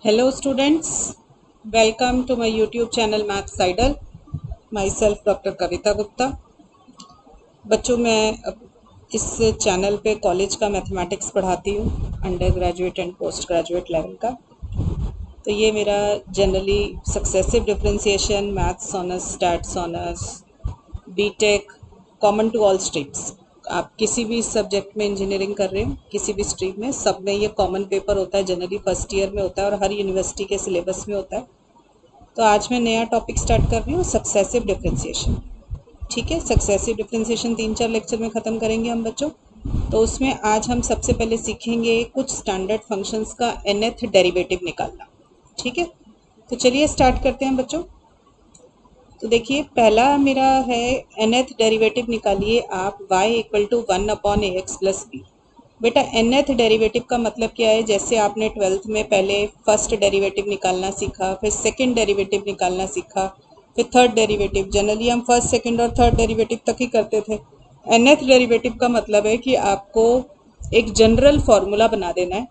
Hello students, welcome to my YouTube channel Maths Idol. Myself Dr. Kavita Gupta. बच्चों मैं इस channel पे college का मैथमेटिक्स पढ़ाती हूँ, undergraduate and postgraduate level का। तो ये मेरा generally successive differentiation, maths honours, stats honours, BTech, common to all streams. आप किसी भी सब्जेक्ट में इंजीनियरिंग कर रहे हो, किसी भी स्ट्रीम में, सब में ये कॉमन पेपर होता है। जनरली फर्स्ट ईयर में होता है और हर यूनिवर्सिटी के सिलेबस में होता है। तो आज मैं नया टॉपिक स्टार्ट कर रही हूँ, सक्सेसिव डिफरेंशिएशन। ठीक है, सक्सेसिव डिफरेंशिएशन 3-4 लेक्चर में ख़त्म करेंगे हम बच्चों। तो उसमें आज हम सबसे पहले सीखेंगे कुछ स्टैंडर्ड फंक्शंस का nth डेरिवेटिव निकालना। ठीक है, तो चलिए स्टार्ट करते हैं बच्चों। तो देखिए, पहला मेरा है nth डेरिवेटिव निकालिए आप y equal to 1/ax plus b. बेटा nth डेरिवेटिव का मतलब क्या है? जैसे आपने 12th में पहले फर्स्ट डेरिवेटिव निकालना सीखा, फिर सेकंड डेरिवेटिव निकालना सीखा, फिर थर्ड डेरिवेटिव। जनरली हम फर्स्ट, सेकंड और थर्ड डेरिवेटिव तक ही करते थे। nth डेरिवेटिव का मतलब है कि आपको एक जनरल फॉर्मूला बना देना है।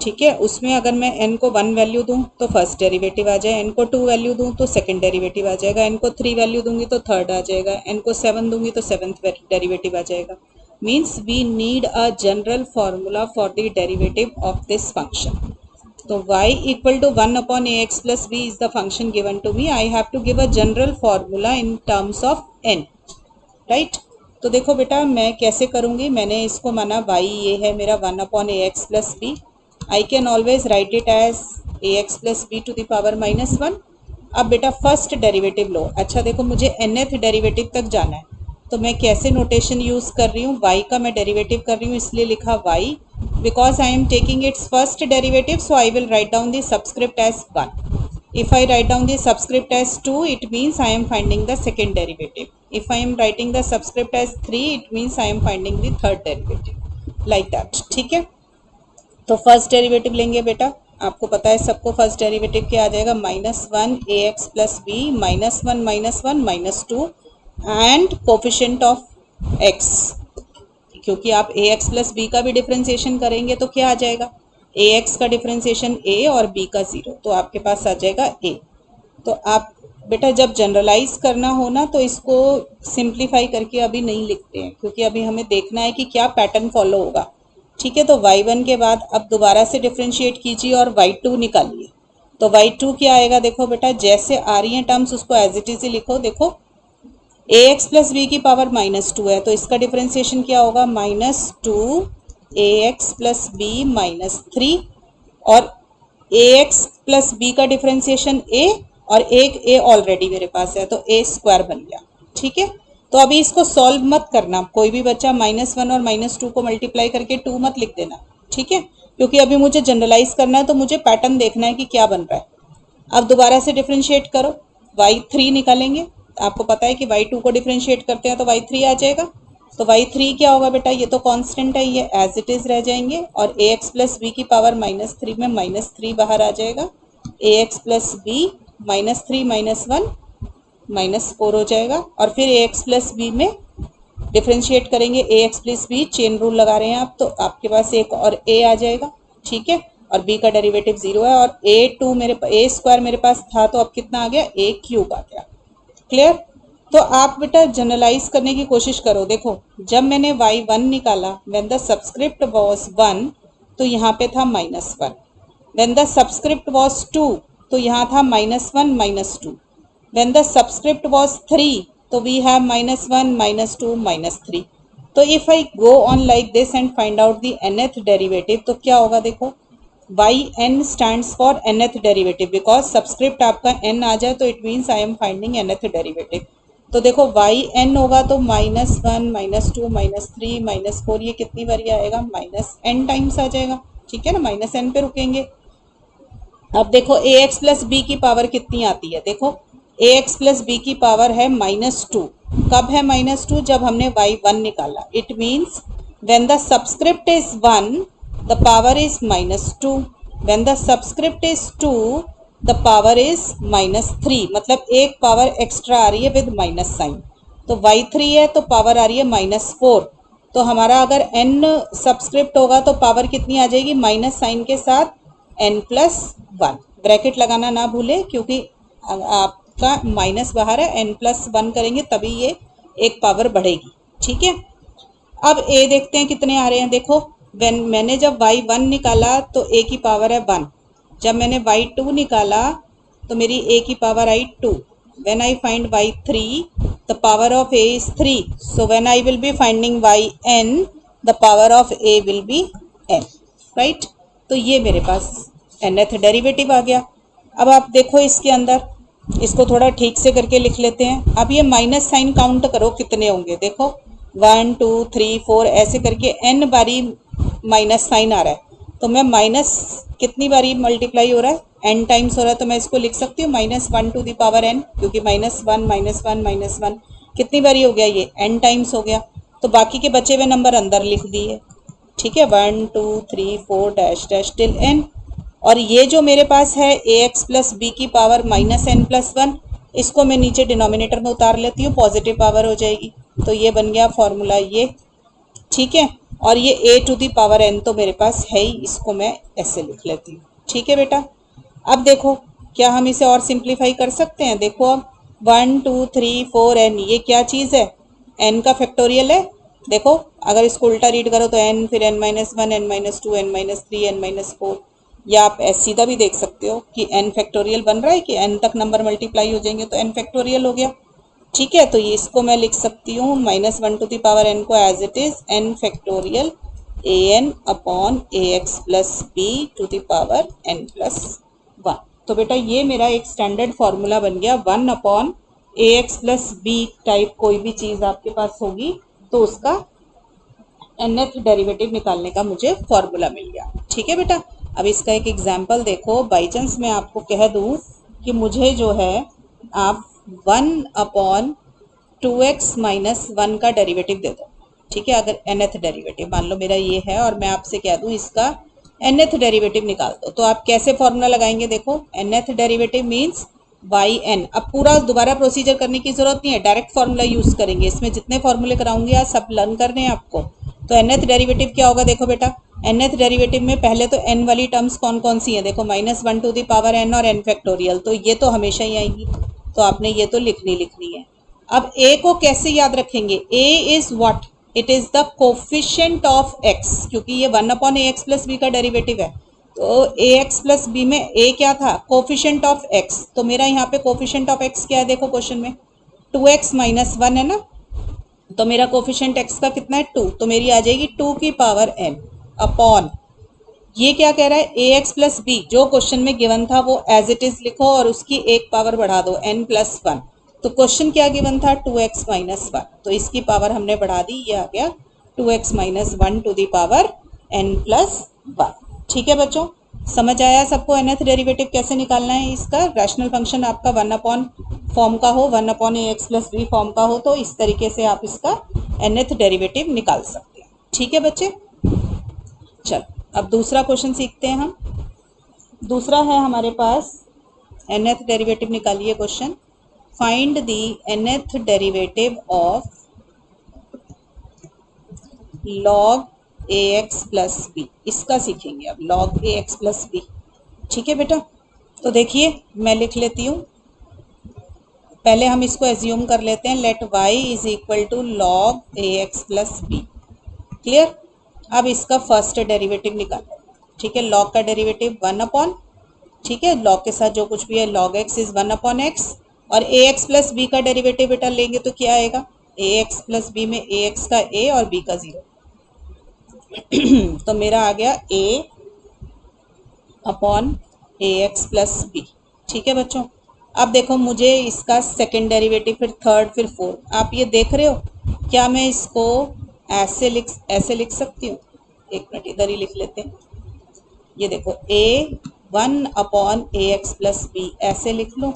ठीक है, उसमें अगर मैं n को 1 वैल्यू दूं तो फर्स्ट डेरिवेटिव आ जाए, n को 2 वैल्यू दूं तो सेकंड डेरिवेटिव आ जाएगा, n को 3 वैल्यू दूंगी तो थर्ड आ जाएगा, n को 7 दूंगी तो सेवन्थ डेरिवेटिव आ जाएगा। Means we need a general formula for the derivative of this function. तो y equal to 1/ax plus b is the function given to me. I have to give a general formula in terms of n, right. तो देखो बेटा, मैं कैसे करूँगी, मैंने इसको माना y ये है मेरा 1/ax plus b. I can always write it as ax plus b to the power -1। अब बेटा फर्स्ट डेरिवेटिव लो। अच्छा देखो, मुझे nth डेरिवेटिव तक जाना है, तो मैं कैसे नोटेशन यूज़ कर रही हूँ? y का मैं डेरिवेटिव कर रही हूँ, इसलिए लिखा y, because I am taking its first derivative, so I will write down the subscript as 1. If I write down the subscript as 2, it means I am finding the second derivative. If I am writing the subscript as 3, it means I am finding the third derivative. Like that. ठीक है, तो first derivative लेंगे बेटा। आपको पता है सबको first derivative क्या आ जाएगा? -1 ax plus b, -1 -2 and coefficient of x। क्योंकि आप ax प्लस बी का भी डिफ्रेंसिएशन करेंगे तो क्या आ जाएगा? ax का डिफ्रेंसिएशन a और b का 0, तो आपके पास आ जाएगा a। तो आप बेटा जब जनरलाइज करना हो ना, तो इसको सिंप्लीफाई करके अभी नहीं लिखते हैं, क्योंकि अभी हमें देखना है कि क्या पैटर्न फॉलो होगा। ठीक है, तो y1 के बाद अब दोबारा से डिफ्रेंशिएट कीजिए और y2 निकालिए। तो y2 क्या आएगा? देखो बेटा, जैसे आ रही हैं टर्म्स उसको एज इट इज लिखो। देखो, ax प्लस बी की पावर -2 है, तो इसका डिफ्रेंसिएशन क्या होगा? -2 ax प्लस बी -3, और ax प्लस बी का डिफ्रेंसिएशन a, और एक a ऑलरेडी मेरे पास है, तो a स्क्वायर बन गया। ठीक है, तो अभी इसको सॉल्व मत करना, कोई भी बच्चा -1 और -2 को मल्टीप्लाई करके 2 मत लिख देना। ठीक है, क्योंकि अभी मुझे जनरलाइज करना है, तो मुझे पैटर्न देखना है कि क्या बन रहा है। अब दोबारा से डिफ्रेंशिएट करो, y3 निकालेंगे। आपको पता है कि y2 को डिफ्रेंशिएट करते हैं तो y3 आ जाएगा। तो y3 क्या होगा बेटा? ये तो कांस्टेंट है, ये एज इट इज रह जाएंगे, और ax प्लस बी की पावर -3 में -3 बाहर आ जाएगा। ax प्लस बी -3 -1 -4 हो जाएगा, और फिर ax प्लस बी में डिफ्रेंशिएट करेंगे, ax plus b, chain rule लगा रहे हैं आप, तो आपके पास एक और a आ जाएगा। ठीक है, और b का डेरिवेटिव 0 है, और a स्क्वायर मेरे पास था, तो अब कितना आ गया? a क्यूब आ गया। क्लियर? तो आप बेटा जनरलाइज करने की कोशिश करो। देखो, जब मैंने y1 निकाला, व्हेन द सब्सक्रिप्ट वाज 1, तो यहाँ पे था -1। व्हेन द सब्सक्रिप्ट वाज 2, तो यहाँ था -1 -2। व्हेन द सब्सक्रिप्ट वाज 3, तो वी हैव -1 -2 -3। तो if I go on like this and find out the nth derivative, तो क्या होगा? देखो, yn stands for nth derivative, because subscript आपका n आ जाए तो it means I am finding nth derivative. तो देखो, yn होगा तो -1 -2 -3 -4, ये कितनी बारी आएगा? -n टाइम्स आ जाएगा। ठीक है ना, -n पे रुकेंगे। अब देखो, ax प्लस बी की पावर कितनी आती है? देखो, ax प्लस बी की पावर है -2। कब है -2? जब हमने y1 निकाला। It means when the subscript is 1, the power is -2. when the subscript is 2, the power is -3, मतलब एक पावर एक्स्ट्रा आ रही है विद माइनस साइन। तो y3 है तो पावर आ रही है -4। तो हमारा अगर n सब्सक्रिप्ट होगा तो पावर कितनी आ जाएगी? माइनस साइन के साथ n प्लस वन। ब्रैकेट लगाना ना भूले क्योंकि आपका माइनस बाहर है, n प्लस वन करेंगे तभी ये एक पावर बढ़ेगी। ठीक है, अब a देखते हैं कितने आ रहे हैं। देखो मैंने जब y1 निकाला तो a की पावर है 1, जब मैंने y2 निकाला तो मेरी a की power I 2। when I find y3 the power of a is 3, so when I will be finding yn the power of a will be n, right? तो ये मेरे पास nth डेरिवेटिव आ गया। अब आप देखो इसके अंदर, इसको थोड़ा ठीक से करके लिख लेते हैं। अब ये माइनस साइन काउंट करो कितने होंगे। देखो 1 2 3 4 ऐसे करके n बारी माइनस साइन आ रहा है, तो मैं माइनस कितनी बारी मल्टीप्लाई हो रहा है, n टाइम्स हो रहा है, तो मैं इसको लिख सकती हूँ -1 टू द पावर n, क्योंकि -1 कितनी बारी हो गया, ये n टाइम्स हो गया। तो बाकी के बचे हुए नंबर अंदर लिख दिए। ठीक है, 1 2 3 4 डैश डैश टिल n। और ये जो मेरे पास है ax प्लस बी की पावर -n प्लस 1, इसको मैं नीचे डिनोमिनेटर में उतार लेती हूँ, पॉजिटिव पावर हो जाएगी। तो ये बन गया फॉर्मूला ये। ठीक है, और ये a to the power n तो मेरे पास है ही, इसको मैं ऐसे लिख लेती हूँ। ठीक है बेटा, अब देखो क्या हम इसे और सिंप्लीफाई कर सकते हैं। देखो अब 1 2 3 4 n, ये क्या चीज़ है, n का फैक्टोरियल है। देखो अगर इसको उल्टा रीड करो तो n, फिर n-1, n-2, n-3, n-4, या आप सीधा भी देख सकते हो कि n फैक्टोरियल बन रहा है कि n तक नंबर मल्टीप्लाई हो जाएंगे तो n फैक्टोरियल हो गया। ठीक है, तो ये इसको मैं लिख सकती हूँ -1 टू द पावर n को as it is n factorial an upon ax plus b to the power n plus 1। तो बेटा ये मेरा एक स्टैंडर्ड फॉर्मूला बन गया। 1 upon ax plus b type कोई भी चीज़ आपके पास होगी तो उसका nth डेरिवेटिव निकालने का मुझे फॉर्मूला मिल गया। ठीक है बेटा, अब इसका एक एग्जाम्पल देखो। बाई चांस मैं आपको कह दूँ कि मुझे जो है आप 1 अपॉन 2x माइनस 1 का डेरिवेटिव दे दो। ठीक है, अगर nth डेरिवेटिव मान लो मेरा ये है और मैं आपसे कह दूँ इसका nth डेरिवेटिव निकाल दो, तो आप कैसे फॉर्मूला लगाएंगे। देखो nth डेरिवेटिव मीन्स yn। अब पूरा दोबारा प्रोसीजर करने की जरूरत नहीं है, डायरेक्ट फार्मूला यूज करेंगे। इसमें जितने फॉर्मूले कराऊंगी आज सब लर्न करने हैं आपको। तो nth डेरिवेटिव क्या होगा, देखो बेटा nth डेरिवेटिव में पहले तो n वाली टर्म्स कौन कौन सी हैं। देखो -1 टू द पावर n और n फैक्टोरियल, तो ये तो हमेशा ही आएंगी, तो आपने ये तो लिखनी है। अब a को कैसे याद रखेंगे, a is what, it is the coefficient of x, क्योंकि ये 1 अपॉन ax प्लस b का डेरिवेटिव है। तो ax प्लस b में a क्या था, कोफिशिएंट ऑफ x। तो मेरा यहाँ पे कोफिशिएंट ऑफ x क्या है, देखो क्वेश्चन में 2x माइनस 1 है ना, तो मेरा कोफिशिएंट x का कितना है 2, तो मेरी आ जाएगी 2 की पावर n अपॉन, ये क्या कह रहा है ax प्लस b, जो क्वेश्चन में गिवन था वो एज इट इज लिखो और उसकी एक पावर बढ़ा दो n प्लस 1। तो क्वेश्चन क्या गिवन था 2x माइनस 1, तो इसकी पावर हमने बढ़ा दी, ये आ गया 2x minus 1 to the power n plus 1। ठीक है बच्चों, समझ आया सबको nth डेरिवेटिव कैसे निकालना है इसका। रैशनल फंक्शन आपका 1 अपॉन फॉर्म का हो, 1 upon ax plus b form का हो, तो इस तरीके से आप इसका nth डेरिवेटिव निकाल सकते हैं। ठीक है बच्चे, चलो अब दूसरा क्वेश्चन सीखते हैं हम। दूसरा है हमारे पास nth डेरिवेटिव निकालिए question. Find the nth derivative of log ax plus b, इसका सीखेंगे अब log ax प्लस b। ठीक है बेटा, तो देखिए मैं लिख लेती हूँ, पहले हम इसको एज्यूम कर लेते हैं, let y is equal to log ax plus b। Clear, अब इसका फर्स्ट डेरिवेटिव निकालो। ठीक है, log का डेरिवेटिव 1 अपॉन, ठीक है log के साथ जो कुछ भी है log x is 1 upon x, और ax प्लस b का डेरिवेटिव बेटा लेंगे तो क्या आएगा, ax प्लस b में ax का a और b का 0। तो मेरा आ गया a upon ax plus b। ठीक है बच्चों, अब देखो मुझे इसका सेकेंड डेरिवेटिव, फिर थर्ड, फिर फोर्थ, आप ये देख रहे हो, क्या मैं इसको ऐसे लिख सकती हूँ। एक मिनट इधर ही लिख लेते हैं, ये देखो a 1 upon ax plus b ऐसे लिख लो,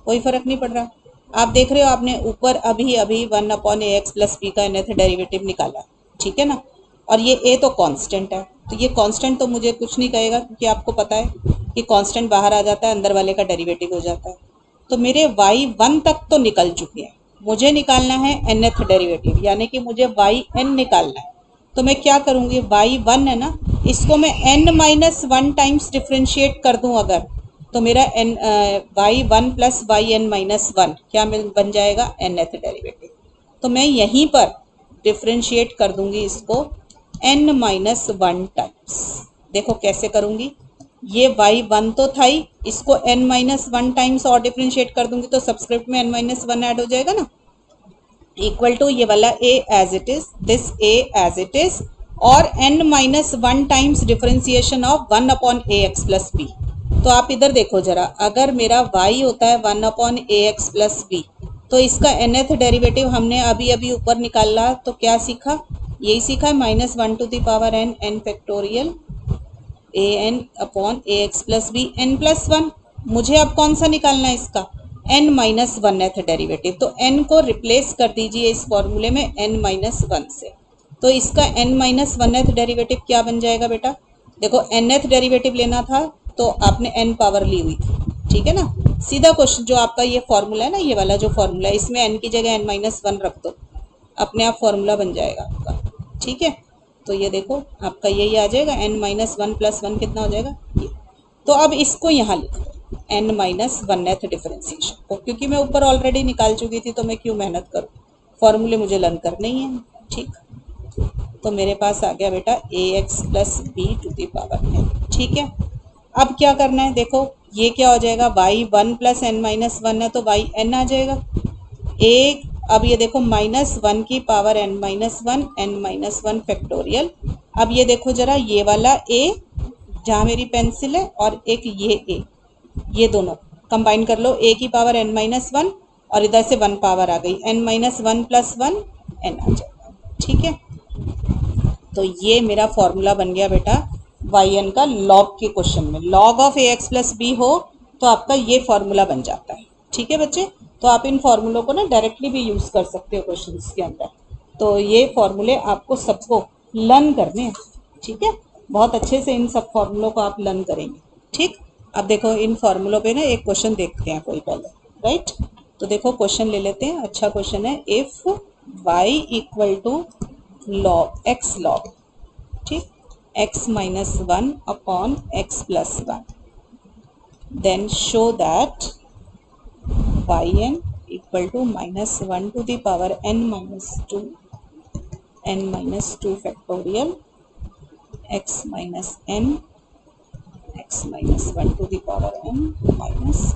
कोई फर्क नहीं पड़ रहा। आप देख रहे हो आपने ऊपर अभी 1 अपॉन ax प्लस b का nth डेरिवेटिव निकाला, ठीक है ना, और ये a तो कांस्टेंट है, तो ये कांस्टेंट तो मुझे कुछ नहीं कहेगा, क्योंकि आपको पता है कि कांस्टेंट बाहर आ जाता है, अंदर वाले का डेरिवेटिव हो जाता है। तो मेरे y 1 तक तो निकल चुके हैं, मुझे निकालना है nth डेरिवेटिव, यानी कि मुझे yn निकालना है। तो मैं क्या करूँगी, y1 है ना, इसको मैं n-1 टाइम्स डिफ्रेंशिएट कर दूँ अगर, तो मेरा y1 प्लस yn-1 क्या बन जाएगा, nth डेरिवेटिव। तो मैं यहीं पर डिफ्रेंशिएट कर दूंगी इसको n-1 टाइम्स। देखो कैसे करूंगी, ये y1 तो था ही, इसको n-1 टाइम्स और डिफ्रेंशिएट कर दूंगी तो सबस्क्रिप्ट में n-1 ऐड हो जाएगा ना, इक्वल टू ये वाला a as it is, this a as it is, और n-1 times differentiation of 1 upon a x plus b. तो आप इधर देखो जरा, अगर मेरा y होता है 1 upon a x plus b, तो इसका nth डेरिवेटिव हमने अभी अभी ऊपर निकाला, तो क्या सीखा, यही सीखा, -1 to the power n, n factorial a n upon a x plus b n plus 1। मुझे अब कौन सा निकालना है, इसका n-1th डेरिवेटिव। तो n को रिप्लेस कर दीजिए इस फॉर्मूले में n-1 से, तो इसका n-1th डेरिवेटिव क्या बन जाएगा बेटा, देखो nth डेरिवेटिव लेना था तो आपने n पावर ली हुई थी, ठीक है ना। सीधा क्वेश्चन जो आपका ये फॉर्मूला है ना, ये वाला जो फॉर्मूला है, इसमें n की जगह n-1 रख दो, अपने आप फॉर्मूला बन जाएगा आपका, ठीक है। तो ये देखो आपका यही आ जाएगा, n-1 प्लस 1 कितना हो जाएगा ये। तो अब इसको यहाँ लिखो n-1th डिफरेंशिएशन को, क्योंकि मैं ऊपर ऑलरेडी निकाल चुकी थी तो मैं क्यों मेहनत करूँ, फॉर्मूले मुझे लर्न करने ही है, ठीक। तो मेरे पास आ गया बेटा ax plus b to the power n, ठीक है। अब क्या करना है, देखो ये क्या हो जाएगा, y1 प्लस n-1 है तो yn आ जाएगा, एक, अब ये देखो -1 की पावर n-1 फैक्टोरियल। अब ये देखो जरा, ये वाला a जहाँ मेरी पेंसिल है और एक ये a, ये दोनों कंबाइन कर लो, a की पावर n-1 और इधर से 1 पावर आ गई, n-1 प्लस 1 n आ जाएगा, ठीक है। तो ये मेरा फॉर्मूला बन गया बेटा yn का, लॉग के क्वेश्चन में log of ax plus b हो तो आपका ये फॉर्मूला बन जाता है, ठीक है बच्चे। तो आप इन फॉर्मूलों को ना डायरेक्टली भी यूज़ कर सकते हो क्वेश्चंस के अंदर। तो ये फॉर्मूले आपको सबको लर्न करने हैं, ठीक है, बहुत अच्छे से इन सब फॉर्मूलों को आप लर्न करेंगे, ठीक। अब देखो इन फॉर्मूलों पे ना एक क्वेश्चन देखते हैं कोई पहले, राइट। तो देखो क्वेश्चन ले लेते हैं, अच्छा क्वेश्चन है, if y equal to log x log, ठीक, x-1 upon x plus 1, then show that yn equal to -1 to the power n-2 factorial x-1 to the power n minus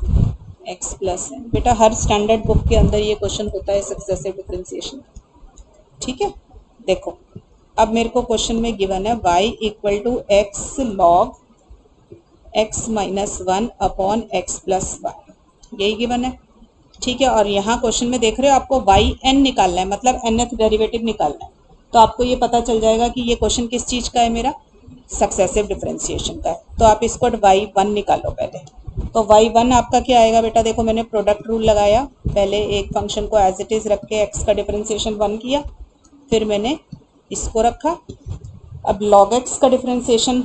x plus n। बेटा हर standard book के अंदर ये question होता है successive differentiation, ठीक है। देखो अब मेरे को क्वेश्चन में गिवन है y equal to x log x-1 upon x plus 1, यही गिवन है, ठीक है। और यहाँ क्वेश्चन में देख रहे हो आपको yn निकालना है, मतलब nth डेरिवेटिव निकालना है। तो आपको ये पता चल जाएगा कि ये क्वेश्चन किस चीज़ का है, मेरा सक्सेसिव डिफरेंशिएशन का है। तो आप इसको y1 निकालो पहले। तो y1 आपका क्या आएगा बेटा, देखो मैंने प्रोडक्ट रूल लगाया, पहले एक फंक्शन को एज इट इज़ रख के x का डिफरेंशिएशन 1 किया, फिर मैंने इसको रखा। अब log x का डिफरेंशिएशन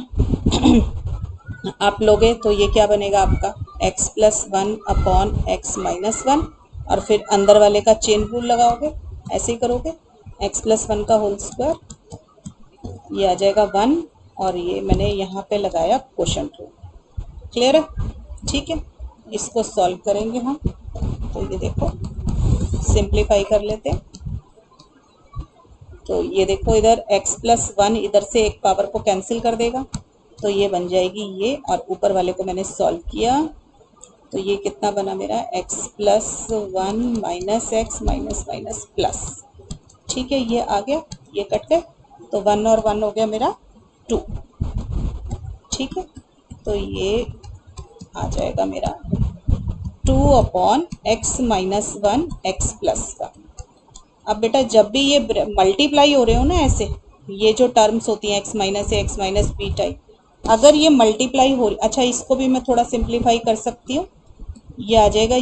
आप लोगे तो ये क्या बनेगा आपका, x plus 1 upon x minus 1, और फिर अंदर वाले का चेन रूल लगाओगे, ऐसे ही करोगे, x प्लस 1 का होल स्क्वायर, ये आ जाएगा 1, और ये मैंने यहाँ पे लगाया क्वोशंट रूल, क्लियर है, ठीक है। इसको सॉल्व करेंगे हम, तो ये देखो सिंप्लीफाई कर लेते हैं। तो ये देखो इधर x प्लस 1 इधर से एक पावर को कैंसिल कर देगा, तो ये बन जाएगी ये, और ऊपर वाले को मैंने सॉल्व किया तो ये कितना बना मेरा, x plus 1 minus x minus minus plus, ठीक है, ये आ गया, ये कट गए, तो 1 और 1 हो गया मेरा 2, ठीक है। तो ये आ जाएगा मेरा 2 upon x minus 1 x plus 1। अब बेटा जब भी ये मल्टीप्लाई हो रहे हो ना, ऐसे ये जो टर्म्स होती हैं x माइनस ए एक्स माइनस बी टाइप, अगर ये मल्टीप्लाई हो रही, अच्छा इसको भी मैं थोड़ा सिंप्लीफाई कर सकती हूँ, ये आ जाएगा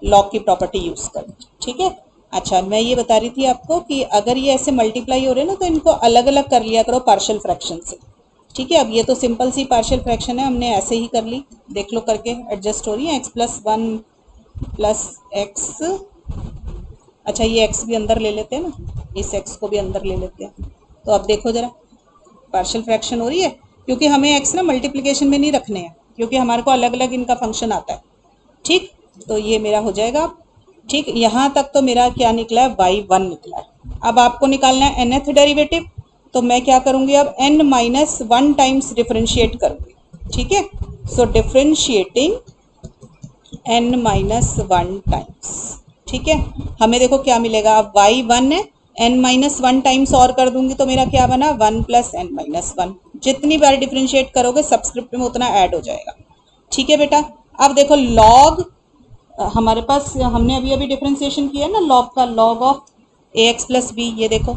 लॉग की प्रॉपर्टी यूज़ कर, ठीक है। अच्छा मैं ये बता रही थी आपको कि अगर ये ऐसे मल्टीप्लाई हो रहे हैं ना, तो इनको अलग अलग कर लिया करो पार्शियल फ्रैक्शन से, ठीक है। अब ये तो सिंपल सी पार्शियल फ्रैक्शन है, हमने ऐसे ही कर ली, देख लो करके एडजस्ट हो रही है, x प्लस 1 प्लस x, अच्छा ये x भी अंदर ले लेते हैं ना, इस x को भी अंदर ले लेते हैं, तो अब देखो जरा पार्शियल फ्रैक्शन हो रही है, क्योंकि हमें एक्स ना मल्टीप्लिकेशन में नहीं रखने हैं, क्योंकि हमारे को अलग अलग इनका फंक्शन आता है। ठीक, तो ये मेरा हो जाएगा। ठीक, यहाँ तक तो मेरा क्या निकला है, y1 निकला है। अब आपको निकालना है nth डेरिवेटिव, तो मैं क्या करूँगी, अब n माइनस 1 टाइम्स डिफ्रेंशिएट करूँगी। ठीक है, सो डिफ्रेंशिएटिंग n माइनस 1 टाइम्स। ठीक है, हमें देखो क्या मिलेगा, अब y1 है, n माइनस 1 टाइम्स और कर दूंगी तो मेरा क्या बना, 1 प्लस n माइनस 1। जितनी बार डिफ्रेंशिएट करोगे सबस्क्रिप्ट में उतना ऐड हो जाएगा। ठीक है बेटा, अब देखो लॉग हमारे पास, हमने अभी अभी डिफ्रेंशिएशन किया है ना लॉग का, log of ax plus b. ये देखो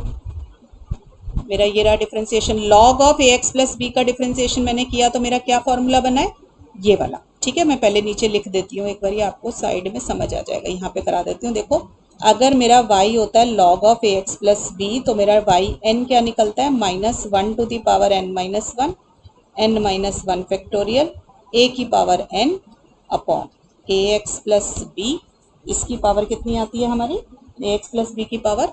मेरा ये रहा differentiation, log of ax plus b का डिफ्रेंशिएशन मैंने किया तो मेरा क्या फॉर्मूला बना है, ये वाला। ठीक है, मैं पहले नीचे लिख देती हूँ एक बार, आपको साइड में समझ आ जाएगा, यहाँ पे करा देती हूँ। देखो अगर मेरा y होता है log of ax plus b, तो मेरा y n क्या निकलता है, minus 1 to the power n minus 1, n minus 1 factorial a की power n upon ax plus b. इसकी पावर कितनी आती है हमारी, ax प्लस बी की पावर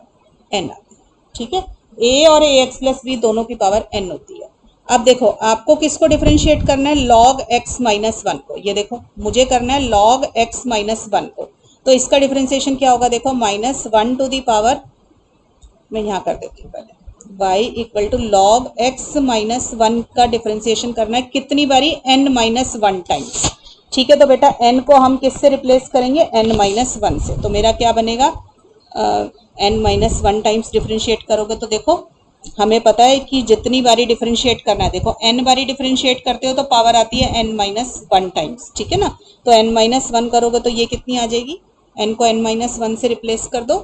n आती है। ठीक है, a और ax प्लस बी दोनों की पावर n होती है। अब देखो आपको किसको डिफरेंशिएट करना है, log x माइनस 1 को। ये देखो मुझे करना है log x माइनस 1 को, तो इसका डिफरेंशिएशन क्या होगा, देखो माइनस 1 टू दी पावर, मैं यहाँ कर देती हूँ पहले, y equal to log x minus 1 का डिफरेंशिएशन करना है कितनी बारी, n माइनस 1 टाइम्स। ठीक है, तो बेटा n को हम किससे रिप्लेस करेंगे, n माइनस 1 से। तो मेरा क्या बनेगा, n माइनस 1 टाइम्स डिफरेंशिएट करोगे तो देखो हमें पता है कि जितनी बारी डिफरेंशिएट करना है, देखो n बारी डिफरेंशिएट करते हो तो पावर आती है n माइनस 1 टाइम्स। ठीक है ना, तो n माइनस 1 करोगे तो ये कितनी आ जाएगी, n को n माइनस 1 से रिप्लेस कर दो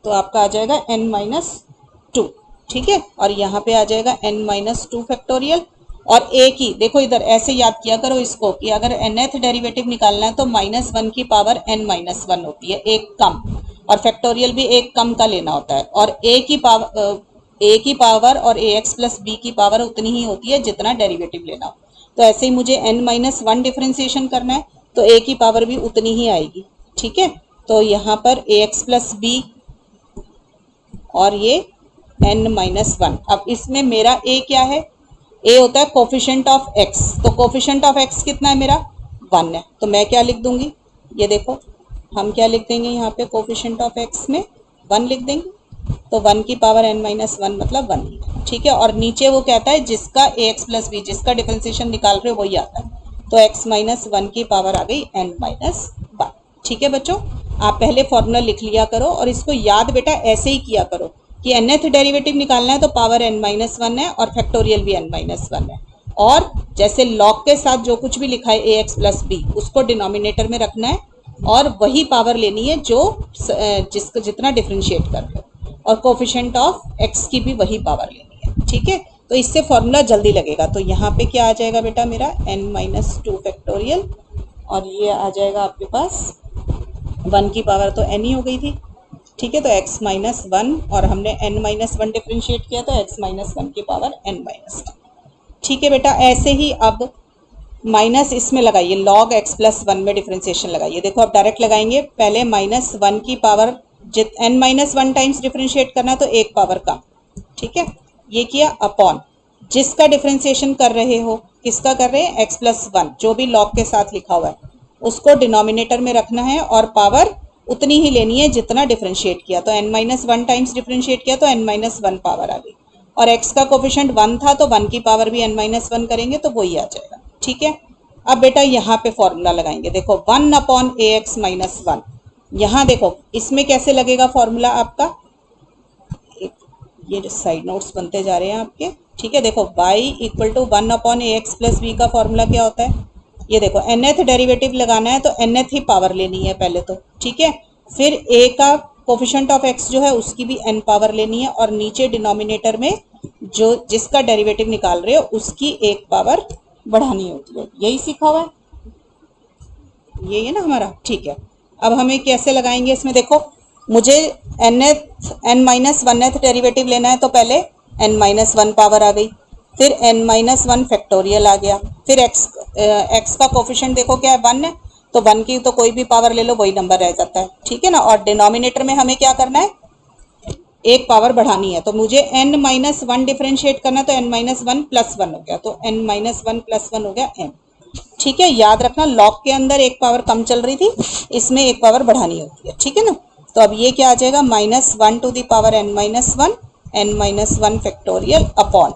तो आपका आ जाएगा n माइनस 2। ठीक है, और यहाँ पे आ जाएगा n माइनस 2 फैक्टोरियल। और एक ही देखो इधर ऐसे याद किया करो इसको कि अगर nth डेरिवेटिव निकालना है तो माइनस 1 की पावर n माइनस 1 होती है, एक कम, और फैक्टोरियल भी एक कम का लेना होता है। और a की पावर और ax प्लस b की पावर उतनी ही होती है जितना डेरिवेटिव लेना हो। तो ऐसे ही मुझे n माइनस 1 डिफ्रेंशिएशन करना है तो a की पावर भी उतनी ही आएगी। ठीक है, तो यहाँ पर ax प्लस b और ये n माइनस 1। अब इसमें मेरा a क्या है, a होता है कोफिशिएंट ऑफ x, तो कोफिशिएंट ऑफ x कितना है मेरा, 1 है। तो मैं क्या लिख दूंगी, ये देखो हम क्या लिख देंगे यहाँ पे, कोफिशिएंट ऑफ x में 1 लिख देंगे, तो 1 की पावर n माइनस 1 मतलब 1 ही है। ठीक है, और नीचे वो कहता है जिसका ax प्लस b, जिसका डिफरेंशिएशन निकाल रहे हो वही आता है, तो x माइनस 1 की पावर आ गई n माइनस 1। ठीक है बच्चों, आप पहले फॉर्मूला लिख लिया करो और इसको याद बेटा ऐसे ही किया करो कि nth डेरिवेटिव निकालना है तो पावर n माइनस 1 है और फैक्टोरियल भी n माइनस 1 है, और जैसे लॉग के साथ जो कुछ भी लिखा है ax प्लस बी उसको डिनोमिनेटर में रखना है और वही पावर लेनी है जो जिसको जितना डिफरेंशिएट कर रहे हो, और कोफिशिएंट ऑफ x की भी वही पावर लेनी है। ठीक है, तो इससे फॉर्मूला जल्दी लगेगा। तो यहाँ पे क्या आ जाएगा बेटा मेरा n माइनस 2 फैक्टोरियल, और ये आ जाएगा आपके पास 1 की पावर तो n ही हो गई थी। ठीक है, तो x माइनस 1 और हमने n माइनस 1 डिफ्रेंशिएट किया तो x माइनस 1 की पावर n माइनस 1। ठीक है बेटा, ऐसे ही अब माइनस इसमें लगाइए, लॉग x प्लस 1 में डिफ्रेंशिएशन लगाइए। देखो अब डायरेक्ट लगाएंगे, पहले माइनस 1 की power n minus 1 times differentiate करना तो एक पावर कम। ठीक है, ये किया अपॉन जिसका डिफ्रेंशिएशन कर रहे हो, किसका कर रहे हैं, x प्लस 1, जो भी लॉग के साथ लिखा हुआ है उसको डिनोमिनेटर में रखना है और पावर उतनी ही लेनी है जितना डिफरेंशिएट किया। तो n माइनस 1 टाइम्स डिफरेंशिएट किया तो n माइनस 1 पावर आ गई, और x का कोफिशिएंट 1 था तो 1 की पावर भी n माइनस 1 करेंगे तो वही आ जाएगा। ठीक है, अब बेटा यहाँ पे फॉर्मूला लगाएंगे, देखो 1 अपॉन ax माइनस 1। यहाँ देखो इसमें कैसे लगेगा फॉर्मूला आपका, ये साइड नोट्स बनते जा रहे हैं आपके। ठीक है, देखो y equal to 1 upon ax plus b का फॉर्मूला क्या होता है, ये देखो nth डेरिवेटिव लगाना है तो nth ही पावर लेनी है पहले तो। ठीक है, फिर a का कोफिशिएंट ऑफ x जो है उसकी भी n पावर लेनी है, और नीचे डिनोमिनेटर में जो जिसका डेरिवेटिव निकाल रहे हो उसकी एक पावर बढ़ानी होती है। यही सीखा हुआ है, यही है ना हमारा। ठीक है, अब हमें कैसे लगाएंगे इसमें, देखो मुझे n माइनस 1th डेरिवेटिव लेना है तो पहले n माइनस 1 पावर आ गई, फिर n माइनस 1 फैक्टोरियल आ गया, फिर x का कोफिशिएंट देखो क्या है, 1 है, तो 1 की तो कोई भी पावर ले लो वही नंबर रह जाता है। ठीक है ना, और डिनोमिनेटर में हमें क्या करना है, एक पावर बढ़ानी है, तो मुझे n माइनस वन डिफ्रेंशिएट करना है, तो n minus one plus one हो गया, तो n minus one plus one हो गया n। ठीक है, याद रखना लॉग के अंदर एक पावर कम चल रही थी, इसमें एक पावर बढ़ानी होती है। ठीक है ना, तो अब ये क्या आ जाएगा, minus one to the power n minus one, n minus one factorial upon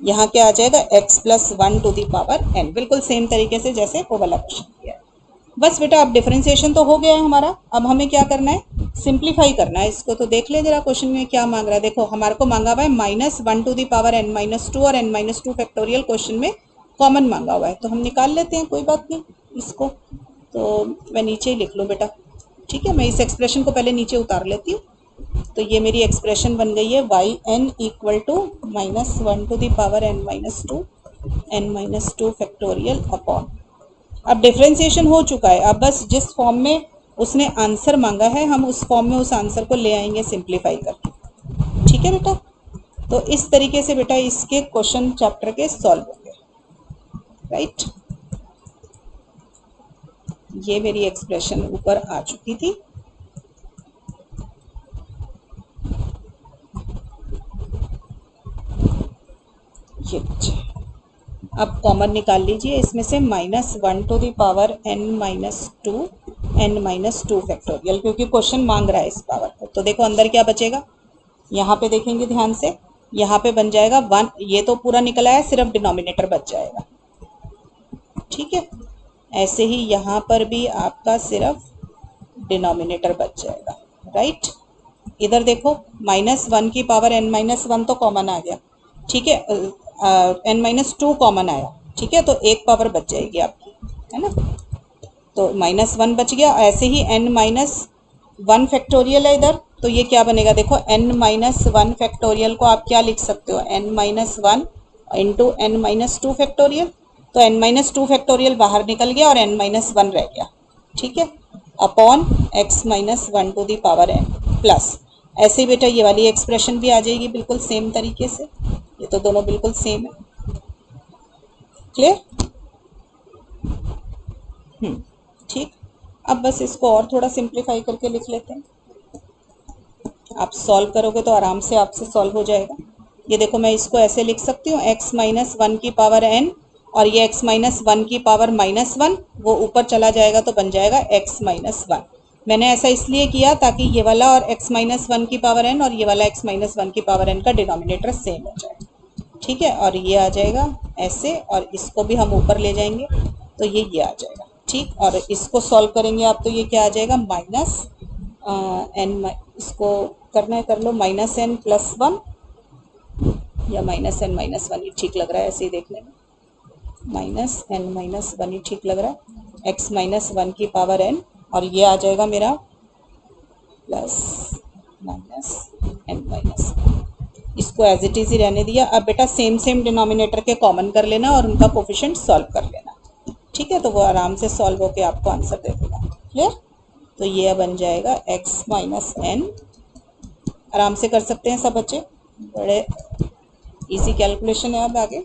यहाँ क्या आ जाएगा x plus one two the power n, बिल्कुल सेम तरीके से जैसे वो वाला क्वेश्चन किया है। बस बेटा अब डिफरेंशिएशन तो हो गया है हमारा, अब हमें क्या करना है, सिंप्लीफाई करना है इसको। तो देख ले जरा क्वेश्चन में क्या मांग रहा है। देखो हमारे को मांगा हुआ है minus one to the power n minus two और n minus two factorial question में कॉमन मांगा हुआ है, तो हम निकाल लेते हैं, कोई बात नहीं इसको। तो मैं नीचे ही लिख लूँ बेटा, ठीक है, मैं इस एक्सप्रेशन को पहले नीचे उतार लेती हूँ। तो ये मेरी एक्सप्रेशन बन गई है y n equal to minus one to the power n minus two factorial upon, अब डिफरेंशिएशन हो चुका है, अब बस जिस फॉर्म में उसने आंसर मांगा है हम उस फॉर्म में उस आंसर को ले आएंगे सिंप्लीफाई करके। ठीक है बेटा, तो इस तरीके से बेटा इसके क्वेश्चन चैप्टर के सॉल्व होंगे। राइट, ये मेरी एक्सप्रेशन ऊपर आ चुकी थी। ये अब कॉमन निकाल लीजिए इसमें से, minus one to the power n minus two factorial, क्योंकि क्वेश्चन मांग रहा है इस पावर को। तो देखो अंदर क्या बचेगा, यहाँ पे देखेंगे ध्यान से, यहाँ पे बन जाएगा वन, ये तो पूरा निकला है, सिर्फ डिनोमिनेटर बच जाएगा। ठीक है, ऐसे ही यहाँ पर भी आपका सिर्फ डिनोमिनेटर बच जाएगा। राइट, इधर देखो माइनस वन की पावर n माइनस वन तो कॉमन आ गया, ठीक है, n माइनस टू कॉमन आया, ठीक है, तो एक पावर बच जाएगी आपकी, है ना, तो माइनस वन बच गया। ऐसे ही n माइनस वन फैक्टोरियल है इधर, तो ये क्या बनेगा, देखो n माइनस वन फैक्टोरियल को आप क्या लिख सकते हो, n minus one into n minus two factorial, तो n माइनस टू फैक्टोरियल बाहर निकल गया और n माइनस वन रह गया। ठीक है, upon x minus one to the power n plus, ऐसे ही बेटा ये वाली एक्सप्रेशन भी आ जाएगी बिल्कुल सेम तरीके से, ये तो दोनों बिल्कुल सेम है। क्लियर, ठीक, अब बस इसको और थोड़ा सिंप्लीफाई करके लिख लेते हैं, आप सॉल्व करोगे तो आराम से आपसे सॉल्व हो जाएगा। ये देखो मैं इसको ऐसे लिख सकती हूँ, x माइनस वन की पावर n और ये x माइनस वन की पावर माइनस वन, वो ऊपर चला जाएगा तो बन जाएगा x माइनस वन। मैंने ऐसा इसलिए किया ताकि ये वाला और x माइनस वन की पावर n और ये वाला x माइनस वन की पावर n का डिनोमिनेटर सेम हो जाए। ठीक है, और ये आ जाएगा ऐसे, और इसको भी हम ऊपर ले जाएंगे तो ये आ जाएगा। ठीक, और इसको सॉल्व करेंगे आप तो ये क्या आ जाएगा, माइनस n, इसको करना है कर लो, माइनस n प्लस वन या माइनस n माइनस वन, ये ठीक लग रहा है ऐसे ही देखने में, माइनस n माइनस वन ही ठीक लग रहा है, x माइनस वन की पावर n, और ये आ जाएगा मेरा प्लस माइनस n माइनस, इसको एज इट इज ही रहने दिया। अब बेटा सेम सेम डिनोमिनेटर के कॉमन कर लेना और उनका कोफिशिएंट सॉल्व कर लेना। ठीक है, तो वो आराम से सॉल्व होके आपको आंसर दे देगा। क्लियर, तो ये बन जाएगा x माइनस n, आराम से कर सकते हैं सब बच्चे, बड़े इजी कैलकुलेशन है। अब आगे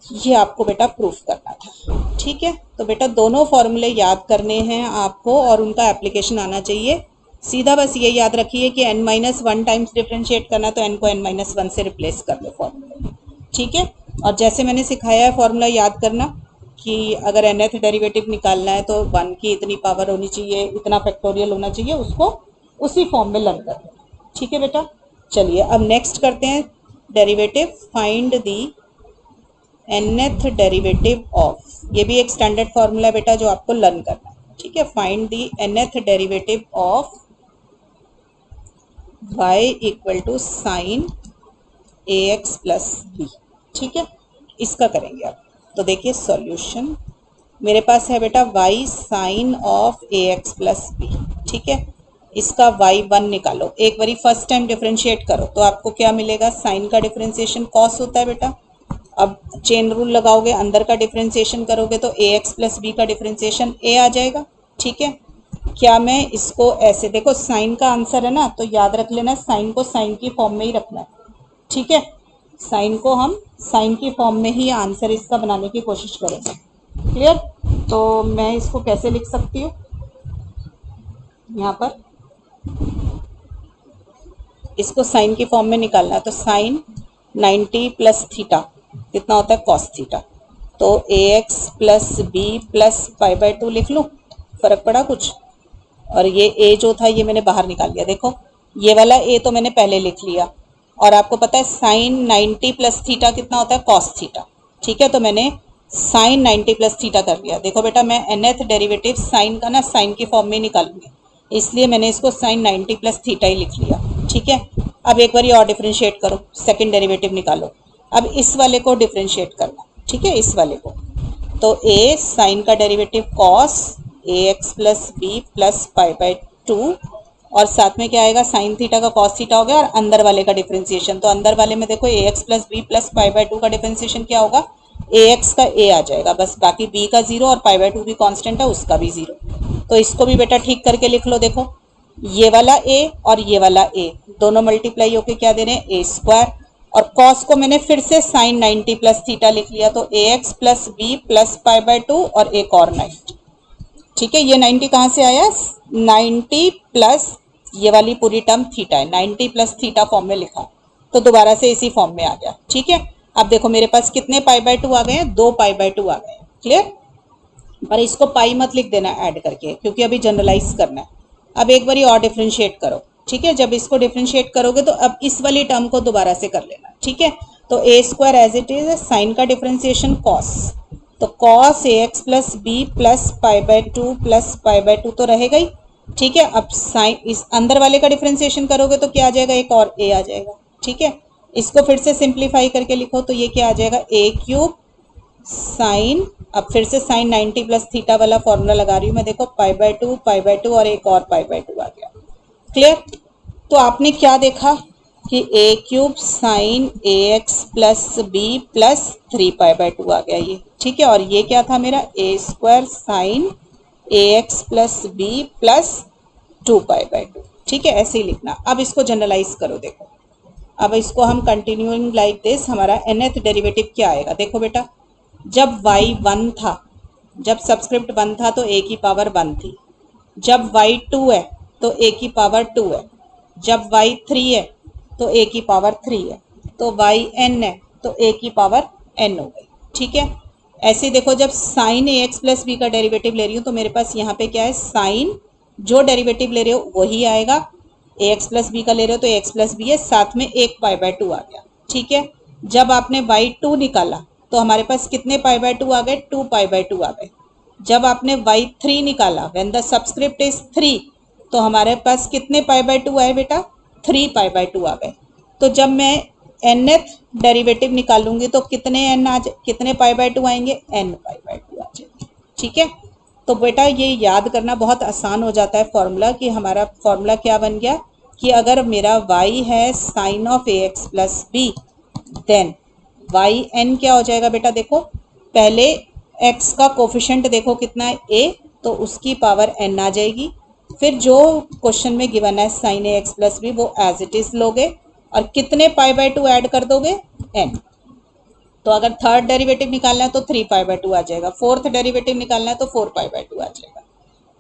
ये आपको बेटा प्रूफ करना था। ठीक है, तो बेटा दोनों फॉर्मूले याद करने हैं आपको और उनका एप्लीकेशन आना चाहिए। सीधा बस ये याद रखिए कि n minus one times differentiate करना, तो n को n माइनस वन से रिप्लेस कर लो फॉर्मूले। ठीक है, और जैसे मैंने सिखाया है फॉर्मूला याद करना कि अगर nth डेरिवेटिव निकालना है तो वन की इतनी पावर होनी चाहिए, इतना फैक्टोरियल होना चाहिए, उसको उसी फॉर्म में लर्न कर लेना। ठीक है बेटा, चलिए अब नेक्स्ट करते हैं derivative, find the nth derivative of, ये भी एक स्टैंडर्ड फॉर्मूला बेटा जो आपको लर्न करना है। ठीक है, find the nth derivative of y equal to sine ax plus b. ठीक है, इसका करेंगे अब। तो देखिए सॉल्यूशन मेरे पास है बेटा y sine of ax plus b. ठीक है, इसका y1 निकालो, एक बारी फर्स्ट टाइम डिफरेंशिएट करो तो आपको क्या मिलेगा, साइन का डिफरेंशिएशन कॉस होता है बेटा। अब चेन रूल लगाओगे, अंदर का डिफरेंशिएशन करोगे तो ax प्लस बी का डिफरेंशिएशन a आ जाएगा। ठीक है, क्या मैं इसको ऐसे, देखो साइन का आंसर है ना, तो याद रख लेना साइन को साइन की फॉर्म में ही रखना है। ठीक है, साइन को हम साइन की फॉर्म में ही आंसर इसका बनाने की कोशिश करेंगे। क्लियर, तो मैं इसको कैसे लिख सकती हूँ, यहाँ पर इसको साइन की फॉर्म में निकालना है, तो साइन 90 प्लस थीटा कितना होता है कॉस थीटा, तो ax प्लस बी प्लस π/2 लिख लूँ, फर्क पड़ा कुछ। और ये a जो था ये मैंने बाहर निकाल लिया, देखो ये वाला a तो मैंने पहले लिख लिया, और आपको पता है साइन 90 प्लस थीटा कितना होता है कॉस थीटा, ठीक है। तो मैंने साइन 90 प्लस थीटा कर लिया। देखो बेटा मैं nth डेरिवेटिव साइन का ना साइन की फॉर्म में निकालूंगी, इसलिए मैंने इसको साइन 90 प्लस थीटा ही लिख लिया, ठीक है। अब एक बार और डिफ्रेंशिएट करो, सेकंड डेरिवेटिव निकालो। अब इस वाले को डिफ्रेंशिएट करना, ठीक है, इस वाले को। तो a साइन का derivative cos ax plus b plus π/2, और साथ में क्या आएगा साइन थीटा का कॉस थीटा हो गया, और अंदर वाले का डिफ्रेंसिएशन, तो अंदर वाले में देखो ax प्लस बी प्लस π/2 का डिफ्रेंसिएशन क्या होगा, ax का a आ जाएगा बस, बाकी b का 0 और π/2 भी कांस्टेंट है उसका भी 0। तो इसको भी बेटा ठीक करके लिख लो। देखो ये वाला a और ये वाला a दोनों मल्टीप्लाई होके क्या दे रहे हैं a², और कॉस को मैंने फिर से साइन 90 प्लस थीटा लिख लिया, तो ax प्लस बी प्लस π/2 और एक और 90, ठीक है। ये 90 कहाँ से आया, 90 प्लस ये वाली पूरी टर्म थीटा है, 90 प्लस थीटा फॉर्म में लिखा, तो दोबारा से इसी फॉर्म में आ गया, ठीक है। अब देखो मेरे पास कितने π/2 आ गए हैं, 2 π/2 आ गए हैं, क्लियर। पर इसको पाई मत लिख देना ऐड करके, क्योंकि अभी जनरलाइज करना है। अब एक बार और डिफ्रेंशिएट करो, ठीक है। जब इसको डिफ्रेंशिएट करोगे तो अब इस वाली टर्म को दोबारा से कर लेना, ठीक है। तो a² as it is, sine का डिफ्रेंसिएशन कॉस, तो cos ax plus b plus π/2 plus π/2 तो रहेगा ही, ठीक है। अब साइन इस अंदर वाले का डिफ्रेंसिएशन करोगे तो क्या आ जाएगा, एक और a आ जाएगा, ठीक है। इसको फिर से सिंप्लीफाई करके लिखो, तो ये क्या आ जाएगा a³ साइन, अब फिर से साइन 90 प्लस थीटा वाला फॉर्मूला लगा रही हूँ मैं, देखो π/2 और एक और π/2 आ गया, क्लियर। तो आपने क्या देखा कि a³ sine ax plus b plus 3π/2 आ गया ये, ठीक है। और ये क्या था मेरा a² sine ax plus b plus 2π/2, ठीक है, ऐसे ही लिखना। अब इसको जनरलाइज करो, देखो अब इसको हम कंटिन्यूइंग लाइक दिस, हमारा nth डेरिवेटिव क्या आएगा, देखो बेटा जब y 1 था, जब सब्सक्रिप्ट 1 था तो a की पावर 1 थी, जब y 2 है तो a की पावर 2 है, जब y 3 है तो a की पावर 3 है, तो y n है तो a की पावर n हो गई, ठीक है। ऐसे देखो जब साइन ax प्लस बी का डेरिवेटिव ले रही हूँ तो मेरे पास यहाँ पे क्या है, साइन जो डेरिवेटिव ले रहे हो वही आएगा, ax प्लस बी का ले रहे हो तो ax प्लस बी है, साथ में एक π/2 आ गया, ठीक है। जब आपने y2 निकाला तो हमारे पास कितने π/2 आ गए, 2 π/2 आ गए। जब आपने y3 निकाला व्हेन द सबस्क्रिप्ट इज 3, तो हमारे पास कितने π/2 आए बेटा, 3 π/2 आ गए। तो जब मैं nth डेरिवेटिव निकालूंगी तो कितने कितने π/2 आएंगे, n π/2 आ जाएंगे, ठीक है। तो बेटा ये याद करना बहुत आसान हो जाता है फॉर्मूला, कि हमारा फॉर्मूला क्या बन गया कि अगर मेरा y है sine of ax plus b, then y n क्या हो जाएगा बेटा, देखो पहले x का कोफिशिएंट देखो कितना है a, तो उसकी पावर n आ जाएगी, फिर जो क्वेश्चन में गिवन है साइन ax प्लस बी वो एज इट इज लोगे, और कितने π/2 ऐड कर दोगे, n। तो अगर थर्ड डेरिवेटिव निकालना है तो 3 π/2 आ जाएगा, फोर्थ डेरिवेटिव निकालना है तो 4 π/2 आ जाएगा,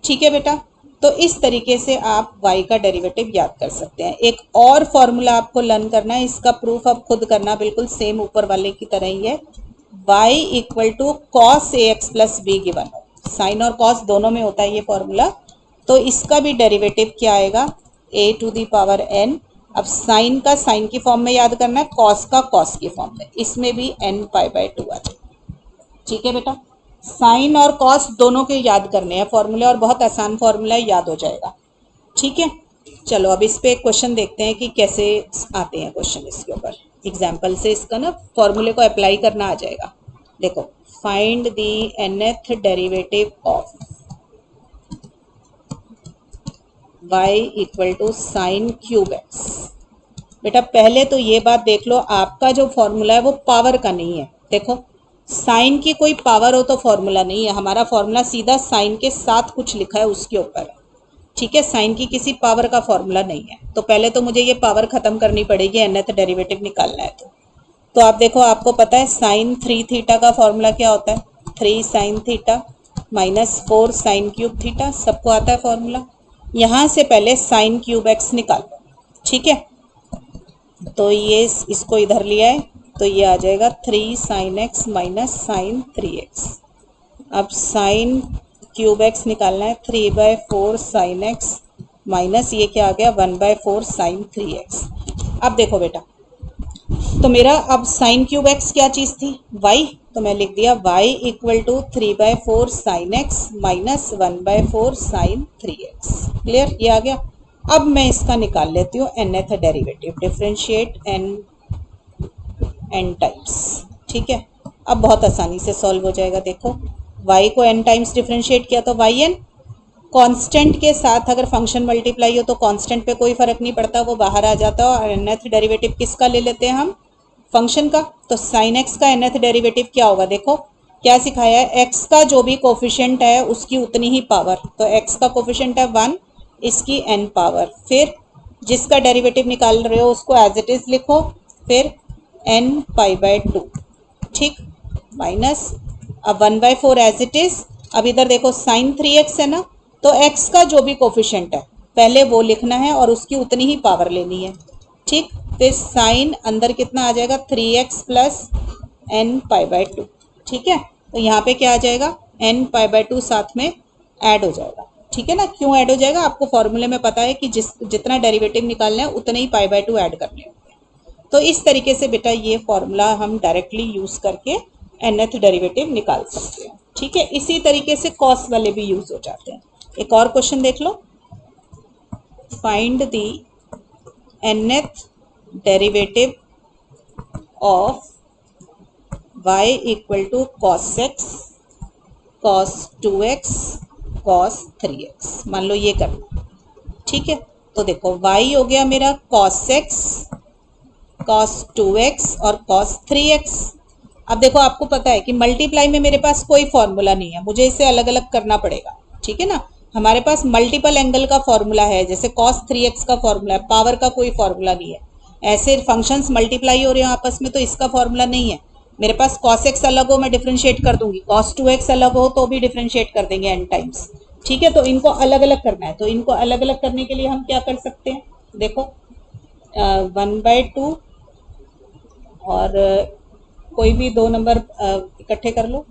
ठीक है बेटा। तो इस तरीके से आप y का डेरिवेटिव याद कर सकते हैं। एक और फॉर्मूला आपको लर्न करना है, इसका प्रूफ अब खुद करना, बिल्कुल सेम ऊपर वाले की तरह ही है, y equal to cos ax plus b given हो, साइन और कॉस दोनों में होता है ये फॉर्मूला, तो इसका भी डेरिवेटिव क्या आएगा, a to the power n। अब साइन का साइन की फॉर्म में याद करना है, कॉस का कॉस की फॉर्म में, इसमें भी n π/2 आ जाए, ठीक है बेटा। साइन और कॉस दोनों के याद करने हैं फॉर्मूले, और बहुत आसान फॉर्मूला है, याद हो जाएगा, ठीक है। चलो अब इस पे एक क्वेश्चन देखते हैं कि कैसे आते हैं क्वेश्चन इसके ऊपर, एग्जाम्पल से इसका ना फॉर्मूले को अप्लाई करना आ जाएगा। देखो find the nth derivative of y equal to sine cube x। बेटा पहले तो ये बात देख लो, आपका जो फॉर्मूला है वो पावर का नहीं है, देखो साइन की कोई पावर हो तो फॉर्मूला नहीं है, हमारा फॉर्मूला सीधा साइन के साथ कुछ लिखा है उसके ऊपर है, ठीक है। साइन की किसी पावर का फॉर्मूला नहीं है, तो पहले तो मुझे ये पावर खत्म करनी पड़ेगी, nth डेरिवेटिव निकालना है। तो आप देखो, आपको पता है साइन 3 थीटा का फॉर्मूला क्या होता है, 3 sine theta minus 4 sine cube theta, सबको आता है फॉर्मूला। यहाँ से पहले साइन क्यूब एक्स निकाल लो, ठीक है। तो ये इसको इधर लिया है तो ये आ जाएगा 3 sin x minus sign 3x। अब साइन क्यूब एक्स निकालना है, 3/4 साइन एक्स माइनस ये क्या आ गया 1/4 साइन 3x। अब देखो बेटा, तो मेरा अब साइन क्यूब एक्स क्या चीज़ थी y, तो मैं लिख दिया y equal to 3/4 sine x minus 1/4 sine 3x। Clear, ये आ गया। अब मैं इसका निकाल लेती हूँ nth derivative, differentiate n times. ठीक है, अब बहुत आसानी से सॉल्व हो जाएगा। देखो y को n टाइम्स डिफ्रेंशिएट किया तो yn, कांस्टेंट के साथ अगर फंक्शन मल्टीप्लाई हो तो कांस्टेंट पे कोई फर्क नहीं पड़ता, वो बाहर आ जाता है। और nth डेरिवेटिव किसका ले लेते हैं हम, फंक्शन का। तो साइन एक्स का nth डेरिवेटिव क्या होगा, देखो क्या सिखाया है, x का जो भी कोफिशिएंट है उसकी उतनी ही पावर। तो x का कोफिशिएंट है 1, इसकी n पावर, फिर जिसका डेरिवेटिव निकाल रहे हो उसको एज इट इज लिखो, फिर n π/2। ठीक, माइनस अब 1/4 एज इट इज। अब इधर देखो साइन 3x है ना, तो x का जो भी कोफिशिएंट है पहले वो लिखना है और उसकी उतनी ही पावर लेनी है। ठीक, फिर साइन अंदर कितना आ जाएगा 3x प्लस n π/2। ठीक है, तो यहाँ पे क्या आ जाएगा n π/2 साथ में ऐड हो जाएगा। ठीक है ना, क्यों ऐड हो जाएगा, आपको फॉर्मूले में पता है कि जितना डेरिवेटिव निकालना है उतने ही π/2 ऐड करने होते हैं। तो इस तरीके से बेटा ये फॉर्मूला हम डायरेक्टली यूज करके nth डेरिवेटिव निकाल सकते हैं। ठीक है, इसी तरीके से कॉस वाले भी यूज हो जाते हैं। एक और क्वेश्चन देख लो, find the nth derivative of y equal to cos x cos 2x cos 3x। मान लो ये करना। ठीक है, तो देखो y हो गया मेरा cos x cos 2x और cos 3x। अब देखो आपको पता है कि मल्टीप्लाई में मेरे पास कोई फॉर्मूला नहीं है, मुझे इसे अलग अलग करना पड़ेगा। ठीक है ना, हमारे पास मल्टीपल एंगल का फॉर्मूला है, जैसे cos 3x का फॉर्मूला है, पावर का कोई फॉर्मूला नहीं है। ऐसे फंक्शंस मल्टीप्लाई हो रहे हैं आपस में तो इसका फॉर्मूला नहीं है। मेरे पास cos x अलग हो मैं डिफ्रेंशिएट कर दूंगी, cos 2x अलग हो तो भी डिफ्रेंशिएट कर देंगे n टाइम्स। ठीक है, तो इनको अलग अलग करना है, तो इनको अलग अलग करने के लिए हम क्या कर सकते हैं, देखो 1/2 और कोई भी दो नंबर इकट्ठे कर लो,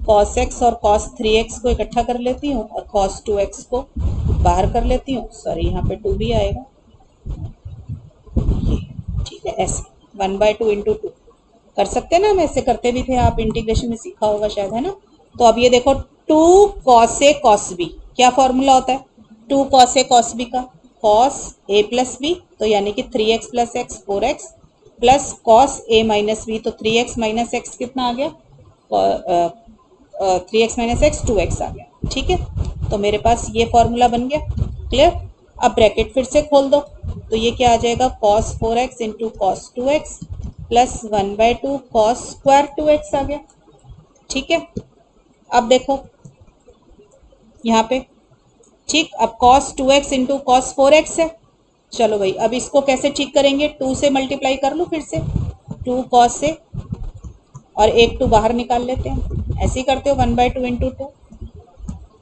cos x और cos 3x को इकट्ठा कर लेती हूँ और cos 2x को बाहर कर लेती हूँ। सॉरी, यहाँ पे 2 भी आएगा। ठीक है, ऐसे 1/2 इंटू 2 कर सकते हैं ना, हम ऐसे करते भी थे, आप इंटीग्रेशन में सीखा होगा शायद, है ना। तो अब ये देखो 2 cos a cos b, क्या फॉर्मूला होता है 2 cos a cos b का, cos a प्लस b, तो यानी कि 3x plus x 4x plus cos a minus b, तो 3x माइनस x कितना आ गया, 3x माइनस x 2x आ गया। ठीक है, तो मेरे पास ये फॉर्मूला बन गया। क्लियर, अब ब्रैकेट फिर से खोल दो, तो ये क्या आ जाएगा cos 4x into cos 2x plus 1/2 cos square 2x आ गया। ठीक है, अब देखो यहाँ पे, ठीक, अब cos 2x into cos 4x है। चलो भाई, अब इसको कैसे ठीक करेंगे, 2 से मल्टीप्लाई कर लो, फिर से 2 cos से और एक 2 बाहर निकाल लेते हैं, ऐसे ही करते हो 1/2 इंटू 2।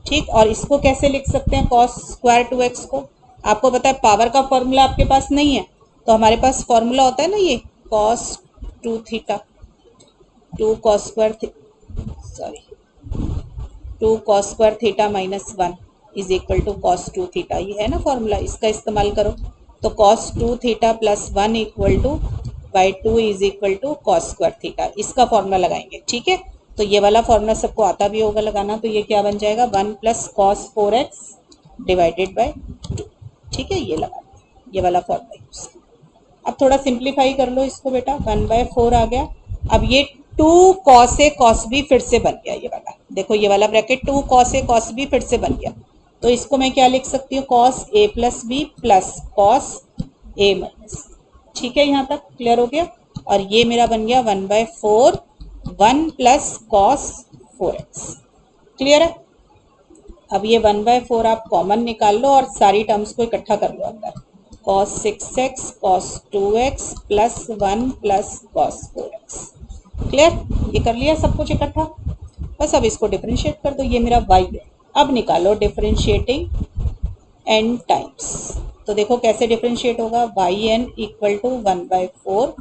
ठीक, और इसको कैसे लिख सकते हैं cos स्क्वायर 2x को, आपको पता है पावर का फॉर्मूला आपके पास नहीं है, तो हमारे पास फॉर्मूला होता है ना ये cos 2 theta, 2 cos square sorry 2 cos square theta minus 1 is equal to cos 2 theta, ये है ना फॉर्मूला, इसका इस्तेमाल करो। तो cos 2 theta plus 1 equal to by 2 is equal to cos square theta, इसका फॉर्मूला लगाएंगे। ठीक है, तो ये वाला फॉर्मूला सबको आता भी होगा लगाना, तो ये क्या बन जाएगा 1 plus cos 4x divided by 2। ठीक है, ये लगा ये वाला फॉर्मूला यूज। अब थोड़ा सिंप्लीफाई कर लो इसको बेटा, 1/4 आ गया। अब ये 2 cos a cos b फिर से बन गया, ये वाला देखो, ये वाला bracket 2 cos a cos b फिर से बन गया, तो इसको मैं क्या लिख सकती हूँ cos a plus b plus cos a minus. ठीक है, यहाँ तक क्लियर हो गया। और ये मेरा बन गया 1/4 1 प्लस cos 4x। क्लियर है, अब ये 1/4 आप कॉमन निकाल लो और सारी टर्म्स को इकट्ठा कर लो अंदर, cos 6x cos 2x plus 1 plus cos 4x। Clear, ये कर लिया सब कुछ इकट्ठा, बस अब इसको डिफरेंशिएट कर दो, ये मेरा y है। अब निकालो डिफरेंशिएटिंग n टाइम्स, तो देखो कैसे डिफ्रेंशिएट होगा, वाई एन इक्वल टू 1/4।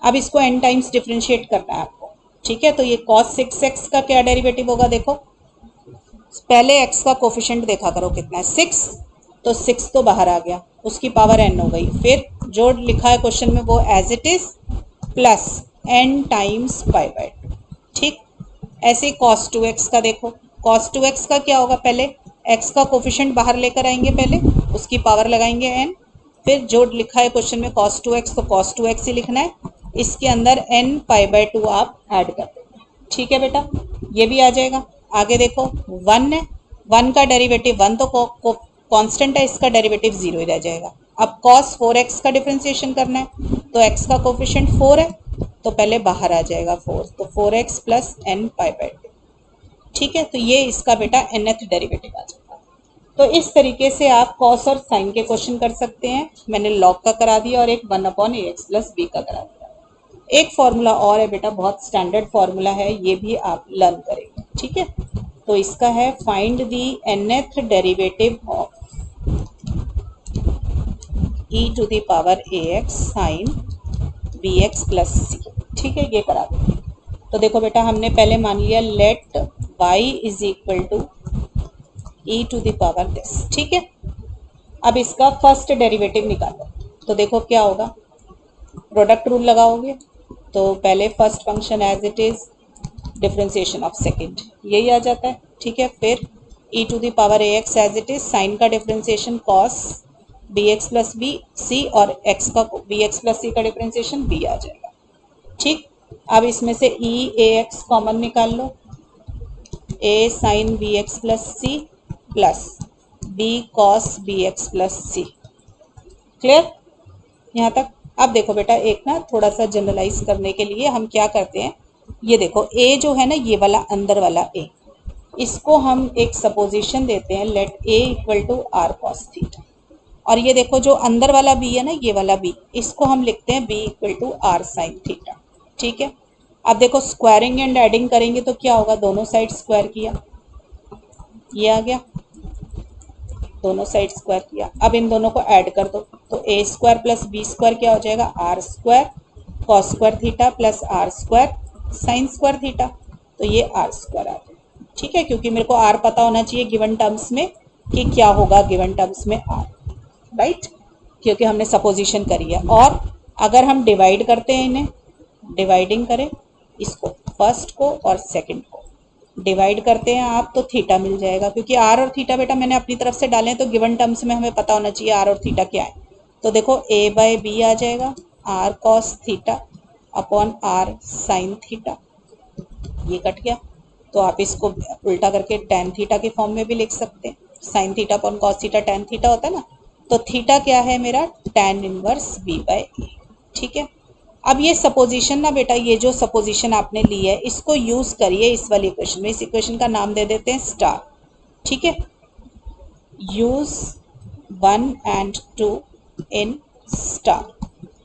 अब इसको एन टाइम्स डिफ्रेंशिएट करना है आपको, ठीक है। तो ये cos 6x का क्या डेरिवेटिव होगा, देखो पहले x का कोफिशिएंट देखा करो कितना है, 6, तो 6 तो बाहर आ गया, उसकी पावर n हो गई। फिर जो लिखा है क्वेश्चन में वो as it is plus n times π/2, ठीक। ऐसे ही cos 2x का देखो, cos 2x का क्या होगा, पहले x का कोफिशिएंट बाहर लेकर आएंगे, पहले उसकी पावर लगाएंगे n, फिर जो लिखा है क्वेश्चन में cos 2x, तो cos 2x ही लिखना है, इसके अंदर n π/2 आप ऐड कर देंगे, ठीक है बेटा, ये भी आ जाएगा। आगे देखो 1 है, 1 का डेरिवेटिव 1 तो कांस्टेंट है, इसका डेरिवेटिव 0 ही रह जाएगा। अब cos 4x का डिफरेंशिएशन करना है, तो x का कोफिशिएंट 4 है, तो पहले बाहर आ जाएगा 4, तो 4x प्लस n π/2, ठीक है। तो ये इसका बेटा nth डेरिवेटिव आ जाएगा। तो इस तरीके से आप cos और sin के क्वेश्चन कर सकते हैं। मैंने log का करा दिया और एक 1/ax प्लस b का करा दिया। एक फॉर्मूला और है बेटा, बहुत स्टैंडर्ड फॉर्मूला है, ये भी आप लर्न करेंगे, ठीक है। तो इसका है find the nth derivative of e to the power ax sine bx plus c, ठीक है, ये करा देंगे। तो देखो बेटा हमने पहले मान लिया let y is equal to e to the power this, ठीक है। अब इसका फर्स्ट डेरिवेटिव निकालो, तो देखो क्या होगा, प्रोडक्ट रूल लगाओगे, तो पहले first function as it is differentiation of second, यही आ जाता है, ठीक है। फिर e to the power ax as it is, sine का differentiation cos bx plus b c, और x का bx प्लस c का डिफरेंशिएशन b आ जाएगा, ठीक। अब इसमें से e ax कॉमन निकाल लो, a sine bx plus c plus b cos bx plus c, clear यहाँ तक। अब देखो बेटा एक ना थोड़ा सा जनरलाइज करने के लिए हम क्या करते हैं, ये देखो a जो है ना, ये वाला अंदर वाला a, इसको हम एक सपोजिशन देते हैं, let a equal to r cos theta, और ये देखो जो अंदर वाला b है ना, ये वाला b, इसको हम लिखते हैं b equal to r sine theta, ठीक है। अब देखो स्क्वायरिंग एंड एडिंग करेंगे तो क्या होगा, दोनों साइड स्क्वायर किया, ये आ गया, दोनों साइड स्क्वायर किया। अब इन दोनों को ऐड कर दो, तो a square plus B square क्या हो जाएगा, r square cos square theta plus r square sine square theta, तो ये आर स्क्वायर आ जाएगा, ठीक है। क्योंकि मेरे को आर पता होना चाहिए गिवन टर्म्स में कि क्या होगा गिवन टर्म्स में आर, राइट, क्योंकि हमने सपोजिशन करी है। और अगर हम डिवाइड करते हैं, इन्हें डिवाइडिंग करें, इसको फर्स्ट को और सेकंड को डिवाइड करते हैं आप, तो थीटा मिल जाएगा, क्योंकि आर और थीटा बेटा मैंने अपनी तरफ से डाले हैं, तो गिवन टर्म्स में हमें पता होना चाहिए आर और थीटा क्या है। तो देखो a बाय बी आ जाएगा, r cos theta upon r sine theta, ये कट गया। तो आप इसको उल्टा करके टेन थीटा के फॉर्म में भी लिख सकते हैं, sine theta upon cos theta tan theta होता है ना, तो थीटा क्या है मेरा, टेन इनवर्स b बाय ए, ठीक है। अब ये सपोजिशन ना बेटा, ये जो सपोजिशन आपने ली है, इसको यूज करिए इस वाली इक्वेशन में, इस इक्वेशन का नाम दे देते हैं स्टार, ठीक है। यूज 1 एंड 2 इन स्टार,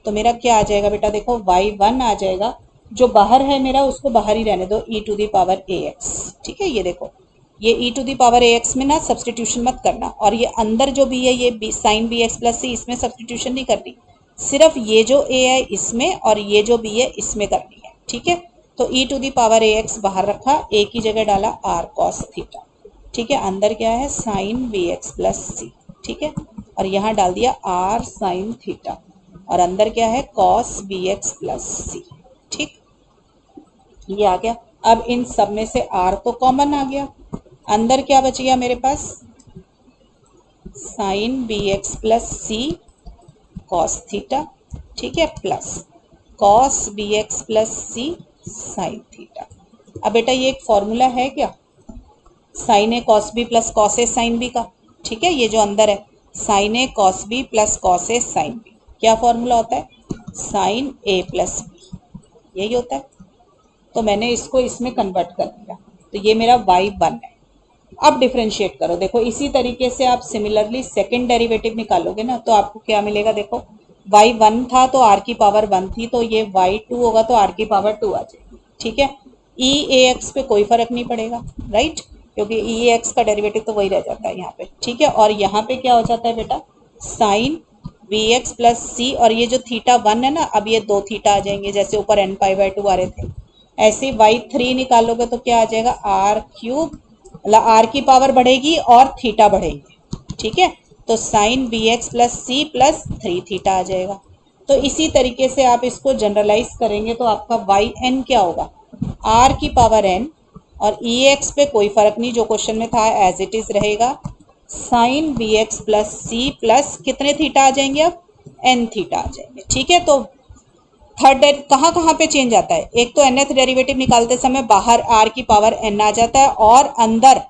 तो मेरा क्या आ जाएगा बेटा, देखो y1 आ जाएगा, जो बाहर है मेरा उसको बाहर ही रहने दो, e to the power ax, ठीक है। ये देखो ये e to the power ax में ना सब्सटीट्यूशन मत करना, और ये अंदर जो b है, ये b sine bx plus c, इसमें सब्सटीट्यूशन नहीं करनी, सिर्फ ये जो a है इसमें और ये जो b है इसमें करनी है, ठीक है। तो e to the power ax बाहर रखा, a की जगह डाला r cos थीटा, ठीक है। अंदर क्या है, साइन bx प्लस c, ठीक है, और यहाँ डाल दिया r साइन थीटा, और अंदर क्या है, cos bx प्लस c, ठीक, ये आ गया। अब इन सब में से r तो कॉमन आ गया, अंदर क्या बच गया मेरे पास, sine bx plus c cos theta, ठीक है, plus cos bx plus c sine theta. अब बेटा ये एक फॉर्मूला है क्या, sine A cos B plus cos A sine B का, ठीक है। ये जो अंदर है sine A cos B plus cos A sine B, क्या फॉर्मूला होता है, साइन ए प्लस बी, यही होता है। तो मैंने इसको इसमें कन्वर्ट कर दिया, तो ये मेरा y1 है। अब डिफरेंशिएट करो, देखो इसी तरीके से आप सिमिलरली सेकंड डेरिवेटिव निकालोगे ना, तो आपको क्या मिलेगा, देखो y1 था तो r की पावर 1 थी, तो ये y2 होगा तो r की पावर 2 आ जाएगी, ठीक है। e ax पे कोई फर्क नहीं पड़ेगा, राइट, क्योंकि e ax का डेरिवेटिव तो वही रह जाता है यहाँ पे, ठीक है। और यहाँ पे क्या हो जाता है बेटा, साइन वी एक्स प्लस सी, और ये जो थीटा 1 है ना, अब ये 2 थीटा आ जाएंगे, जैसे ऊपर एन पाई बाई 2 आ रहे थे। ऐसे वाई 3 निकालोगे तो क्या आ जाएगा, आर क्यूब, मतलब आर की पावर बढ़ेगी और थीटा बढ़ेगी, ठीक है। तो sine b x plus c plus 3 theta आ जाएगा। तो इसी तरीके से आप इसको जनरलाइज करेंगे तो आपका वाई एन क्या होगा, आर की पावर एन, और ई एक्स पे कोई फर्क नहीं, जो क्वेश्चन में था एज इट इज रहेगा, sine b x plus c plus कितने थीटा आ जाएंगे, अब एन थीटा आ जाएंगे, ठीक है। तो थर्ड कहाँ कहाँ पे चेंज आता है, एक तो nth डेरिवेटिव निकालते समय बाहर r की पावर n आ जाता है, और अंदर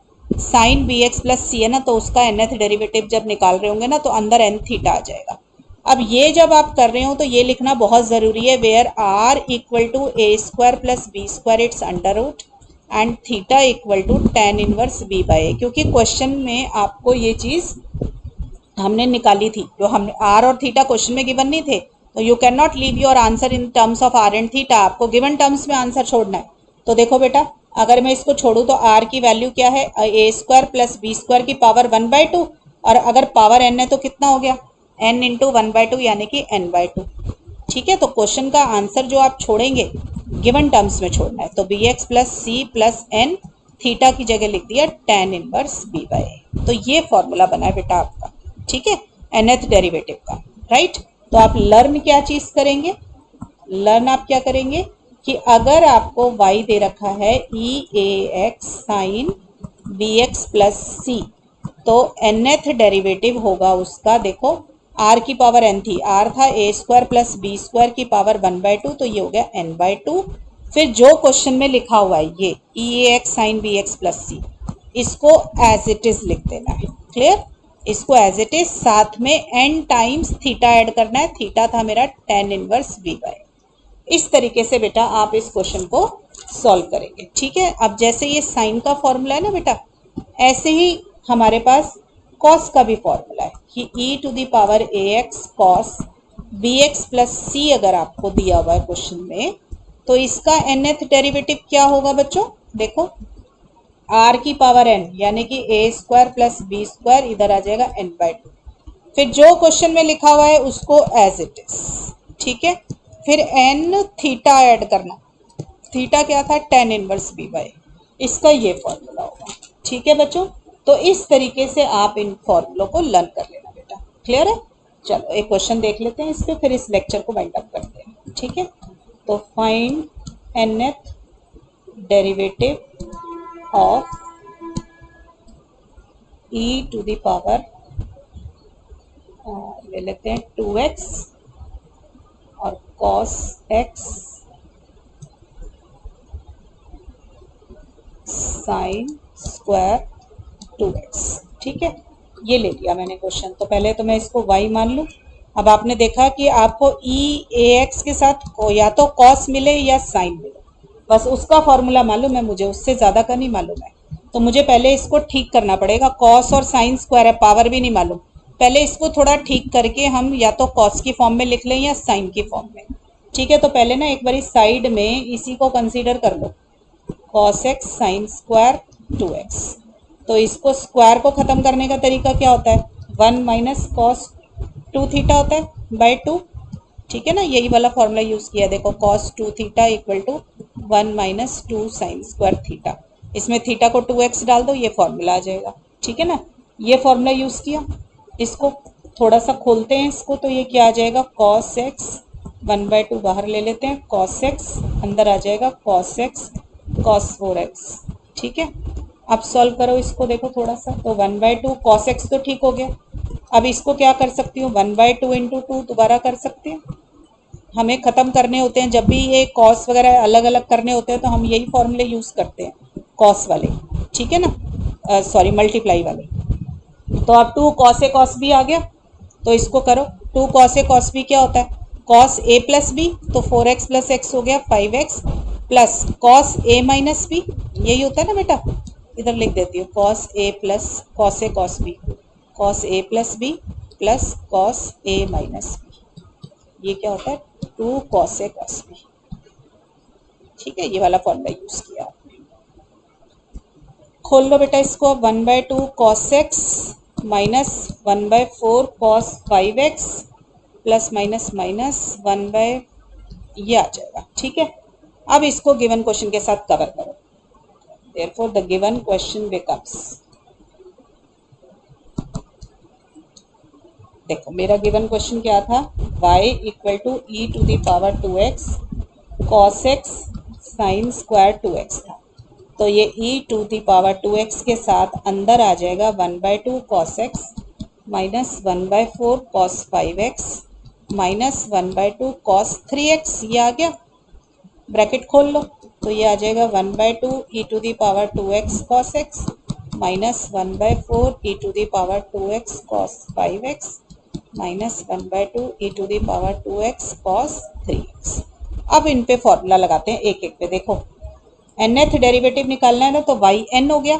साइन बी एक्स प्लस सी है ना, तो उसका nth डेरिवेटिव जब निकाल रहे होंगे ना तो अंदर n थीटा आ जाएगा। अब ये जब आप कर रहे हो तो ये लिखना बहुत ज़रूरी है, where r equal to a square plus B square it's under root and theta equal to tan inverse b by a, क्योंकि क्वेश्चन में आपको ये चीज़ हमने निकाली थी, जो हमने आर और थीटा क्वेश्चन में गिवन नहीं थे, तो you can not leave your answer in terms of r and theta, आपको गिवन टर्म्स में आंसर छोड़ना है। तो देखो बेटा, अगर मैं इसको छोड़ूं तो आर की वैल्यू क्या है, ए स्क्वायर प्लस बी स्क्वायर की पावर 1/2, और अगर पावर एन है तो कितना हो गया, एन इंटू 1/2 यानी कि n/2, ठीक है। तो क्वेश्चन का आंसर जो आप छोड़ेंगे गिवन टर्म्स में छोड़ना है, तो b x plus c plus n, theta की जगह लिख दिया tan inverse b by a. तो ये फॉर्मूला बना है बेटा आपका, ठीक है, nth डेरिवेटिव का, राइट। तो आप लर्न क्या चीज करेंगे, लर्न आप क्या करेंगे कि अगर आपको y दे रखा है e a x sine b x plus c, तो nth डेरिवेटिव होगा उसका, देखो r की पावर n थी, r था ए स्क्वायर प्लस बी स्क्वायर की पावर 1/2, तो ये हो गया n/2। फिर जो क्वेश्चन में लिखा हुआ है ये e a x sine b x plus c, इसको एज इट इज लिख देना है, क्लियर। इसको एज इट इज, साथ में n टाइम्स थीटा ऐड करना है, थीटा था मेरा tan इनवर्स b बाई। इस तरीके से बेटा आप इस क्वेश्चन को सॉल्व करेंगे, ठीक है। अब जैसे ये साइन का फॉर्मूला है ना बेटा, ऐसे ही हमारे पास कॉस का भी फॉर्मूला है कि e to the power a x cos b x plus c, अगर आपको दिया हुआ है क्वेश्चन में, तो इसका nth डेरिवेटिव क्या होगा बच्चों, देखो r की पावर n यानी कि ए स्क्वायर प्लस बी स्क्वायर, इधर आ जाएगा n/2, फिर जो क्वेश्चन में लिखा हुआ है उसको एज इट इज, ठीक है। फिर n थीटा ऐड करना, थीटा क्या था, tan इनवर्स बी बाई, इसका ये फॉर्मूला होगा, ठीक है बच्चों। तो इस तरीके से आप इन फॉर्मूलों को लर्न कर लेना बेटा, क्लियर है। चलो एक क्वेश्चन देख लेते हैं इस पे, फिर इस लेक्चर को वाइंड अप करते हैं, ठीक है। तो find nth derivative of e to the power, ले लेते हैं 2x और cos x sine square 2x, ठीक है। ये ले लिया मैंने क्वेश्चन, तो पहले तो मैं इसको y मान लूँ। अब आपने देखा कि आपको e ए एक्स के साथ को या तो cos मिले या sin मिले, बस उसका फॉर्मूला मालूम है मुझे, उससे ज़्यादा का नहीं मालूम है। तो मुझे पहले इसको ठीक करना पड़ेगा, cos और sin स्क्वायर है, पावर भी नहीं मालूम, पहले इसको थोड़ा ठीक करके हम या तो cos की फॉर्म में लिख लें या sin की फॉर्म में, ठीक है। तो पहले ना एक बारी साइड में इसी को कंसीडर कर लो, cos x sine square 2x। तो इसको स्क्वायर को ख़त्म करने का तरीका क्या होता है, 1 माइनस कॉस 2 थीटा होता है बाई 2, ठीक है ना। यही वाला फॉर्मूला यूज़ किया, देखो cos 2 theta equal to 1 minus 2 sine square theta, इसमें थीटा को 2x डाल दो, ये फॉर्मूला आ जाएगा, ठीक है ना। ये फॉर्मूला यूज़ किया, इसको थोड़ा सा खोलते हैं इसको, तो ये क्या आ जाएगा, cos x 1/2 बाहर ले लेते हैं, cos x अंदर आ जाएगा cos x cos 4x, ठीक है। अब सॉल्व करो इसको, देखो थोड़ा सा, तो 1/2 cos x तो ठीक हो गया। अब इसको क्या कर सकती हूँ, 1/2 इंटू 2 दोबारा कर सकते हैं, हमें ख़त्म करने होते हैं जब भी ये कॉस वगैरह अलग अलग करने होते हैं, तो हम यही फॉर्मूले यूज़ करते हैं, कॉस वाले, ठीक है ना, सॉरी मल्टीप्लाई वाले। तो अब 2 cos a cos b आ गया, तो इसको करो, 2 cos a cos b क्या होता है, cos a प्लस बी, तो 4x प्लस एक्स हो गया 5x, plus cos a minus b, यही होता है ना बेटा, इधर लिख देती हूँ cos a plus cos a cos b, cos a plus b plus cos a minus b, ये क्या होता है 2 cos a cos b, ठीक है। ये वाला फॉर्मूला यूज़ किया आपने, खोल लो बेटा इसको, 1/2 cos x minus 1/4 cos 5x plus minus minus 1 ये आ जाएगा। ठीक है, अब इसको गिवन क्वेश्चन के साथ कवर करो। Therefore the given question becomes, देखो मेरा गिवन क्वेश्चन क्या था, y equal to e to the power 2x cos x sine square 2x था। तो ये e to the power 2x के साथ अंदर आ जाएगा 1/2 cos x minus 1/4 cos 5x minus 1/2 cos 3x, ये आ गया, ब्रैकेट खोल लो तो ये आ जाएगा 1/2 e to the power 2x cos x minus 1/4 e to the power 2x cos 5x minus 1/2 e to the power 2x cos 3x। अब इन पे formula लगाते हैं एक एक पे। देखो nth डेरिवेटिव निकालना है ना, तो y n हो गया।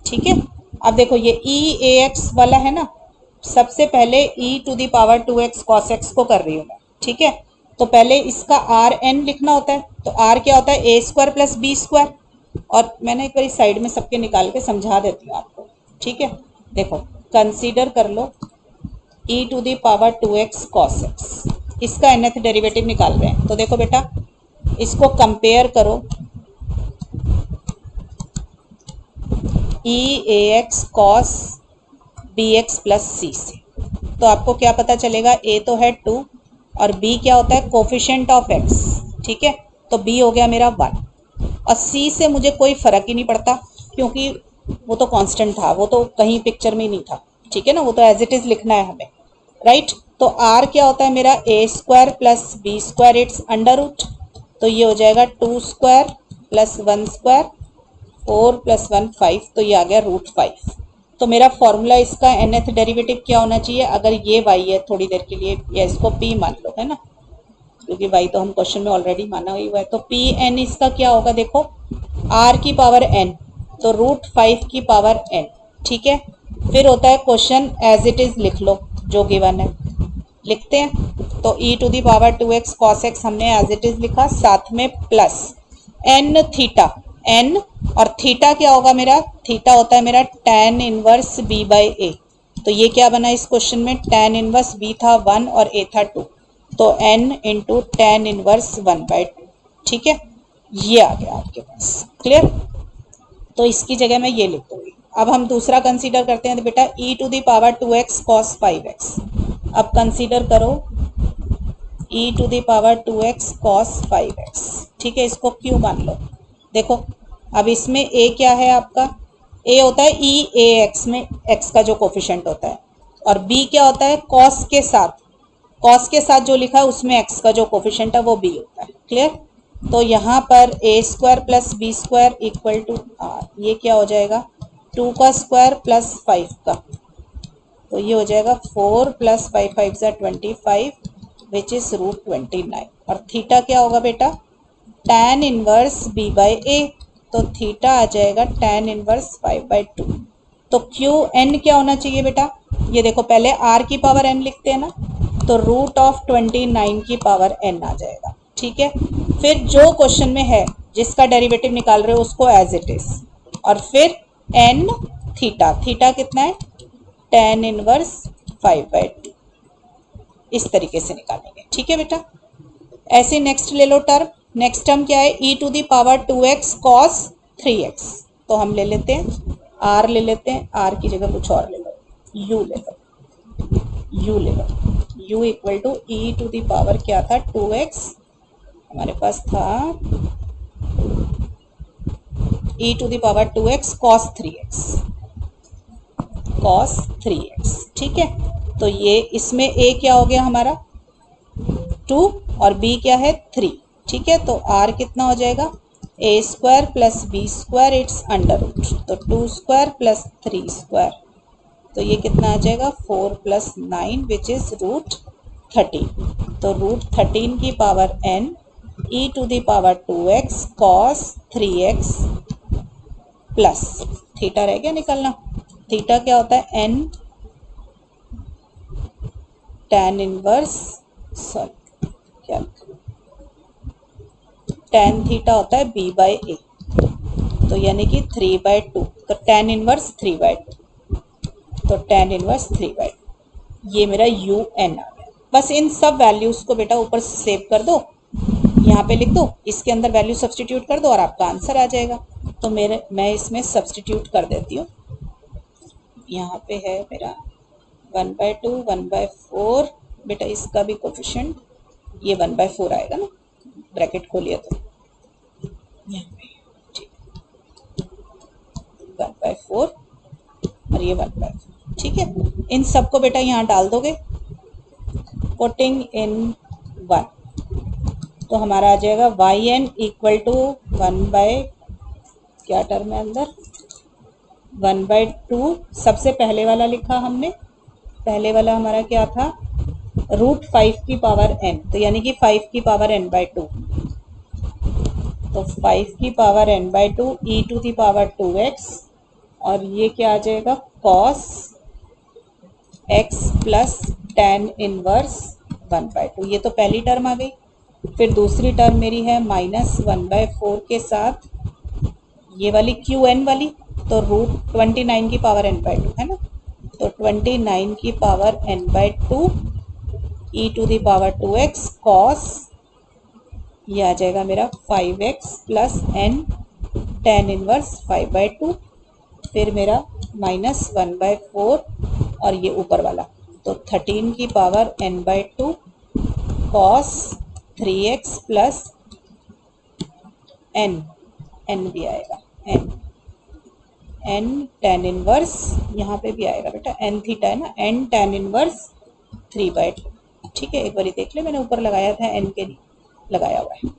ठीक है, अब देखो ये e ax वाला है ना, सबसे पहले e to the power 2x cos x को कर रही हूँ मैं। ठीक है, तो पहले इसका आर एन लिखना होता है, तो आर क्या होता है ए स्क्वायर प्लस बी स्क्वायर, और मैंने एक बार साइड में सबके निकाल के समझा देती हूँ आपको। ठीक है, देखो कंसीडर कर लो e to the power 2x cos x, इसका nth डेरिवेटिव निकाल रहे हैं। तो देखो बेटा इसको कंपेयर करो e ax cos bx plus c से, तो आपको क्या पता चलेगा, a तो है 2 और b क्या होता है कोफिशिएंट ऑफ x। ठीक है, तो b हो गया मेरा 1 और c से मुझे कोई फर्क ही नहीं पड़ता क्योंकि वो तो कांस्टेंट था, वो तो कहीं पिक्चर में ही नहीं था। ठीक है ना, वो तो एज इट इज लिखना है हमें, राइट। तो r क्या होता है मेरा a square plus B square it's under root, तो ये हो जाएगा 2 स्क्वायर प्लस 1 स्क्वायर 4 प्लस 1 5, तो ये आ गया √5। तो मेरा फॉर्मूला इसका nth डेरिवेटिव क्या होना चाहिए, अगर ये y है थोड़ी देर के लिए या इसको p मान लो, है ना, क्योंकि y तो हम क्वेश्चन में ऑलरेडी माना ही हुआ है। तो पी एन इसका क्या होगा, देखो r की पावर n, तो √5 की पावर n। ठीक है, फिर होता है क्वेश्चन एज इट इज लिख लो जो गिवन है, लिखते हैं। तो e to the power 2x cos x हमने एज इट इज लिखा, साथ में प्लस n थीटा, n और थीटा क्या होगा मेरा, थीटा होता है मेरा tan inverse b by a. तो ये क्या बना इस क्वेश्चन में, tan इनवर्स b था 1 और a था 2, तो n इंटू tan इनवर्स 1/2। ठीक है, ये आ गया आपके पास, क्लियर। तो इसकी जगह मैं ये लिख दूंगी। अब हम दूसरा कंसीडर करते हैं, तो बेटा e to the power 2x cos 5x। अब कंसीडर करो e to the power 2x cos 5x। ठीक है, इसको क्यों मान लो। देखो अब इसमें a क्या है आपका, a होता है e a x में x का जो कोफिशिएंट होता है, और b क्या होता है cos के साथ, cos के साथ जो लिखा है उसमें x का जो कोफिशिएंट है वो b होता है, क्लियर। तो यहाँ पर a square plus B square equal to r, ये क्या हो जाएगा 2 का स्क्वायर प्लस 5 का, तो ये हो जाएगा 4 प्लस 5 5 ज़ा 25 विच इज √29। और थीटा क्या होगा बेटा tan inverse b by a, तो थीटा आ जाएगा tan इनवर्स 5/2। तो क्यू एन क्या होना चाहिए बेटा, ये देखो पहले r की पावर n लिखते हैं ना, तो √29 की पावर n आ जाएगा। ठीक है, फिर जो क्वेश्चन में है जिसका डेरिवेटिव निकाल रहे हो उसको एज इट इज, और फिर n थीटा, थीटा कितना है tan इनवर्स 5/2, इस तरीके से निकालेंगे। ठीक है बेटा, ऐसे नेक्स्ट ले लो टर्म, नेक्स्ट टर्म क्या है e to the power 2x cos 3x, तो हम ले लेते हैं r ले लेते हैं, r की जगह कुछ और ले लो, u ले लो, u ले लो, u equal to e to the power क्या था 2x, हमारे पास था e to the power 2x cos 3x, cos 3x। ठीक है, तो ये इसमें a क्या हो गया हमारा 2 और b क्या है 3। ठीक है, तो r कितना हो जाएगा a square plus B square it's under root, तो 2 स्क्वायर प्लस 3 स्क्वायर, तो ये कितना आ जाएगा 4 प्लस 9 विच इज √13। तो √13 की power n e to the power 2x cos 3x plus theta रह गया निकलना, थीटा क्या होता है n tan इनवर्स, सॉरी क्या tan थीटा होता है b बाई ए, तो यानी कि 3/2, तो tan इनवर्स 3/2। तो tan इनवर्स 3/2, ये मेरा UN आ गया। बस इन सब वैल्यूज़ को बेटा ऊपर सेव कर दो, यहाँ पे लिख दो, इसके अंदर वैल्यू सब्सटीट्यूट कर दो और आपका आंसर आ जाएगा। तो मैं इसमें सब्सटीट्यूट कर देती हूँ। यहाँ पे है मेरा 1/2, 1/4, बेटा इसका भी कोफिशिएंट ये 1/4 आएगा ना, ब्रैकेट खोलिए तो यहाँ पे ठीक 1/4 और ये 1/4, ठीक है। इन सबको बेटा यहाँ डाल दोगे, पुटिंग इन 1, तो हमारा आ जाएगा yn इक्वल टू 1/ क्या टर्म है अंदर 1/2। सबसे पहले वाला लिखा हमने, पहले वाला हमारा क्या था √5 की पावर n, तो यानी कि 5 की पावर n/2, तो 5 की पावर n/2 e⁻²x, और ये क्या आ जाएगा cos x plus tan inverse 1/2, ये तो पहली टर्म आ गई। फिर दूसरी टर्म मेरी है -1/4 के साथ ये वाली qn वाली, तो √29 की पावर n/2 है ना, तो 29 की पावर n/2 e⁻²x cos, ये आ जाएगा मेरा 5x plus n tan inverse 5/2, फिर मेरा -1/4 और ये ऊपर वाला, तो 13 की power n/2 cos 3x plus n भी आएगा n tan इनवर्स, यहाँ पे भी आएगा बेटा n थीटा है ना, n tan इनवर्स 3/2, ठीक है। एक बार देख ले, मैंने ऊपर लगाया था n के लिए लगाया हुआ है,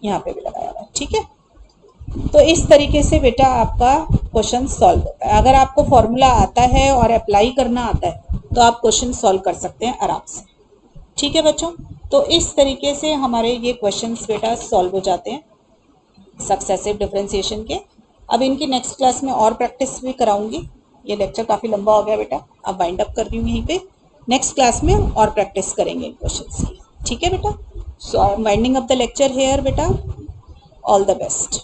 यहाँ पे भी लगाया हुआ है, ठीक है। तो इस तरीके से बेटा आपका क्वेश्चन सॉल्व होता है। अगर आपको फॉर्मूला आता है और अप्लाई करना आता है तो आप क्वेश्चन सॉल्व कर सकते हैं आराम से, ठीक है बच्चों। तो इस तरीके से हमारे ये क्वेश्चंस बेटा सॉल्व हो जाते हैं सक्सेसिव डिफरेंशिएशन के। अब इनकी नेक्स्ट क्लास में और प्रैक्टिस भी कराऊंगी, ये लेक्चर काफ़ी लंबा हो गया बेटा, अब वाइंड अप कर रही हूँ यहीं पे। नेक्स्ट क्लास में और प्रैक्टिस करेंगे इन क्वेश्चंस की, ठीक है बेटा। So I am winding up the lecture here बेटा, ऑल द बेस्ट।